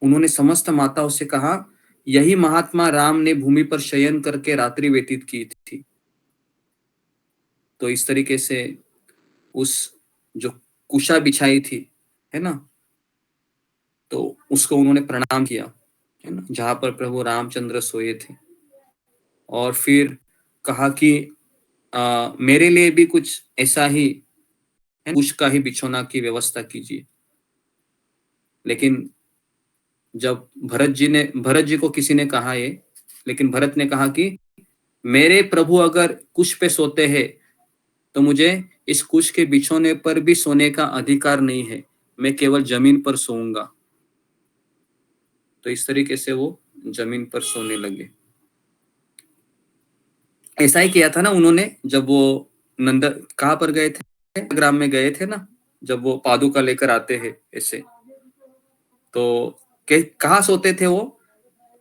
उन्होंने समस्त माताओं से कहा, यही महात्मा राम ने भूमि पर शयन करके रात्रि व्यतीत की थी। तो इस तरीके से उस जो कुशा बिछाई थी, है ना, तो उसको उन्होंने प्रणाम किया, है ना, जहां पर प्रभु रामचंद्र सोए थे। और फिर कहा कि मेरे लिए भी कुछ ऐसा ही कुश का ही बिछौना की व्यवस्था कीजिए। लेकिन जब भरत जी को किसी ने कहा ये, लेकिन भरत ने कहा कि मेरे प्रभु अगर कुश पे सोते हैं तो मुझे इस कुश के बिछौने पर भी सोने का अधिकार नहीं है, मैं केवल जमीन पर सोऊंगा। तो इस तरीके से वो जमीन पर सोने लगे। ऐसा ही किया था ना उन्होंने, जब वो कहाँ पर गए थे, ग्राम में गए थे ना, जब वो पादुका लेकर आते हैं ऐसे, तो कहाँ सोते थे वो?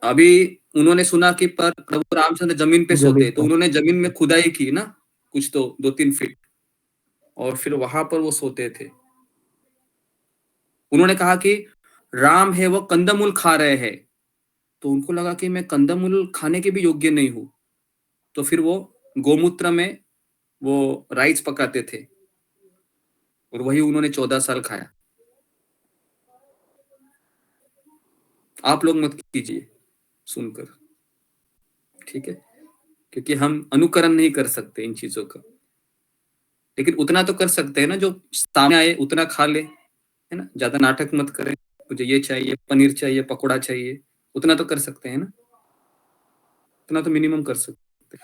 अभी उन्होंने सुना कि पर प्रभु रामचंद्र जमीन पे सोते, तो उन्होंने जमीन में खुदाई की ना, कुछ तो 2-3 फीट, और फिर वहां पर वो सोते थे। उन्होंने कहा कि राम है वो कंदमूल खा रहे हैं, तो उनको लगा कि मैं कंदमूल खाने के भी योग्य नहीं हूं, तो फिर वो गोमूत्र में वो राइस पकाते थे और वही उन्होंने 14 साल खाया। आप लोग मत कीजिए सुनकर, ठीक है, क्योंकि हम अनुकरण नहीं कर सकते इन चीजों का, लेकिन उतना तो कर सकते हैं ना, जो सामने आए उतना खा ले, है ना, ज्यादा नाटक मत करें, मुझे ये चाहिए, पनीर चाहिए, पकौड़ा चाहिए, उतना तो कर सकते हैं ना। इतना तो मिनिमम कर सकते।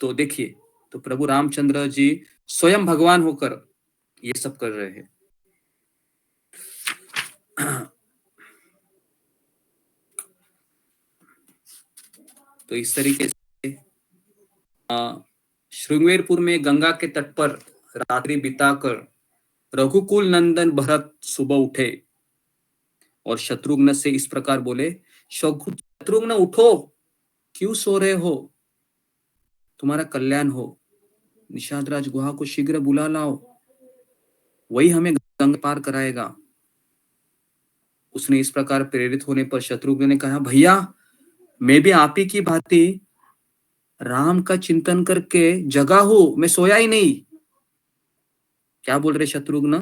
तो देखिए, तो प्रभु रामचंद्र जी स्वयं भगवान होकर ये सब कर रहे हैं। तो इस तरीके से श्रृंगेरपुर में गंगा के तट पर रात्रि बिताकर रघुकुल नंदन भरत सुबह उठे और शत्रुघ्न से इस प्रकार बोले, शत्रुघ्न उठो, क्यों सो रहे हो, तुम्हारा कल्याण हो, निषादराज गुहा को शीघ्र बुला लाओ, वही हमें गंगा पार कराएगा। उसने इस प्रकार प्रेरित होने पर शत्रुघ्न ने कहा, भैया मैं भी आप ही की भांति राम का चिंतन करके जगा हूं, मैं सोया ही नहीं। क्या बोल रहे शत्रुघ्न?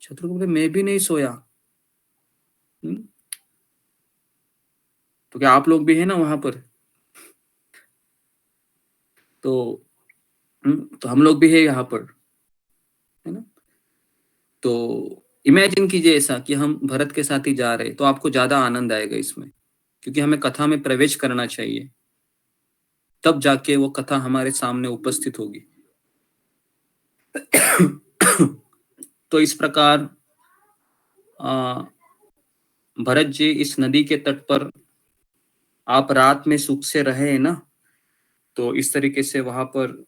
शत्रुघ्न बोले, मैं भी नहीं सोया। तो क्या आप लोग भी है ना वहां पर? तो हम लोग भी है यहाँ पर, है ना? तो इमेजिन कीजिए ऐसा कि हम भरत के साथ ही जा रहे, तो आपको ज्यादा आनंद आएगा इसमें, क्योंकि हमें कथा में प्रवेश करना चाहिए, तब जाके वो कथा हमारे सामने उपस्थित होगी। तो इस प्रकार भरत जी इस नदी के तट पर आप रात में सुख से रहे ना, तो इस तरीके से वहां पर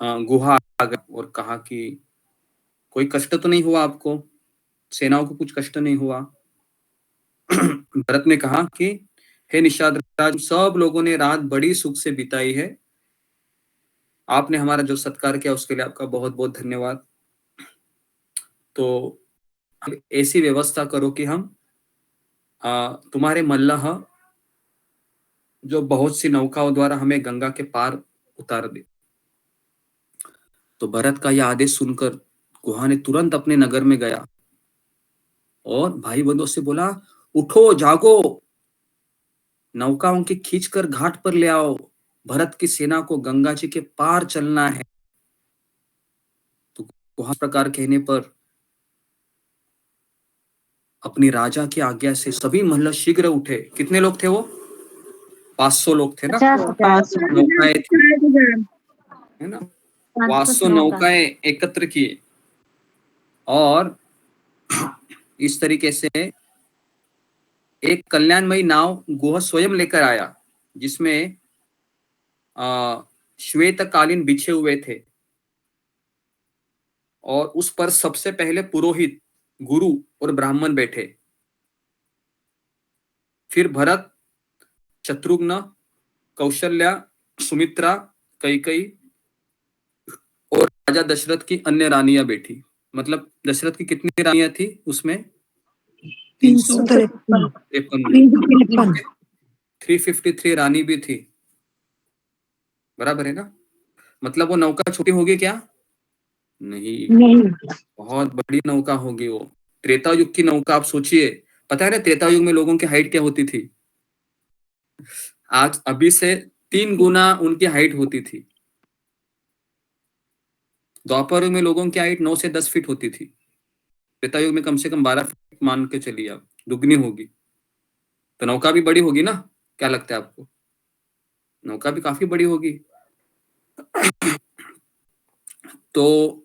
गुहा आ गया और कहा कि कोई कष्ट तो नहीं हुआ आपको, सेनाओं को कुछ कष्ट नहीं हुआ। भरत ने कहा कि हे निषाद राज, सब लोगों ने रात बड़ी सुख से बिताई है, आपने हमारा जो सत्कार किया उसके लिए आपका बहुत बहुत धन्यवाद। तो ऐसी व्यवस्था करो कि हम तुम्हारे मल्लाह जो बहुत सी नौकाओं द्वारा हमें गंगा के पार उतार दे। तो भरत का यह आदेश सुनकर गुहा ने तुरंत अपने नगर में गया और भाई बंधुओं से बोला, उठो जागो, नौकाओं की खींचकर घाट पर ले आओ, भरत की सेना को गंगा जी के पार चलना है। तो गुहा प्रकार कहने पर अपनी राजा की आज्ञा से सभी मल्ल शीघ्र उठे। कितने लोग थे वो? 500 लोग थे ना, 50 नौकाएं थी, है ना? 500 नौकाएं एकत्र किए और इस तरीके से एक कल्याणमयी नाव गुहा स्वयं लेकर आया, जिसमें श्वेत कालीन बिछे हुए थे और उस पर सबसे पहले पुरोहित, गुरु और ब्राह्मण बैठे। फिर भरत, शत्रुघ्न, कौशल्या, सुमित्रा, कैकेयी और राजा दशरथ की अन्य रानियां बैठी। मतलब दशरथ की कितनी रानियां थी उसमें? 353। 353 रानी भी थी, बराबर है ना? मतलब वो नौका छोटी होगी क्या? नहीं, बहुत बड़ी नौका होगी वो। त्रेता युग की नौका आप सोचिए। पता है ना त्रेता युग में लोगों की हाइट क्या होती थी? आज अभी से 3 गुना उनकी हाइट होती थी। द्वापर युग में लोगों की हाइट 9 से 10 फीट होती थी। त्रेता युग में कम से कम 12 फीट मान के चलिए आप, दुगनी होगी। तो नौका भी बड़ी होगी ना? क्या लगता है आपको? नौका भी काफी बड़ी होगी। तो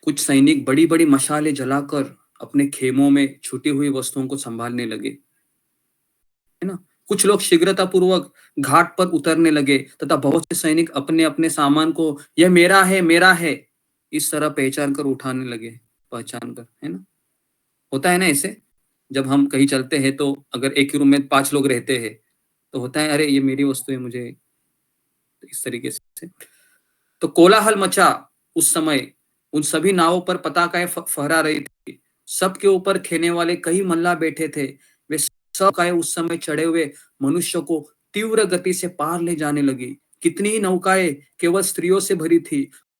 कुछ सैनिक बड़ी बड़ी मशाले जलाकर अपने खेमों में छूटी हुई वस्तुओं को संभालने लगे, है ना? कुछ लोग शीघ्रता पूर्वक घाट पर उतरने लगे तथा बहुत से सैनिक अपने अपने सामान को यह मेरा है इस तरह पहचान कर उठाने लगे, पहचान कर, है ना? होता है ना ऐसे, जब हम कहीं चलते हैं तो अगर एक ही रूम में 5 लोग रहते हैं तो होता है, अरे ये मेरी वस्तु है, मुझे, इस तरीके से। तो कोलाहल मचा उस समय। उन सभी नावों पर पताकाएं फहरा रही थी, सबके ऊपर खेने वाले कई मल्लाह बैठे थे। वे सब नौकाएं उस समय चढ़े हुए मनुष्य को तीव्र गति से पार ले जाने लगी। कितनी ही नौकाएं केवल स्त्रियों से भरी थी,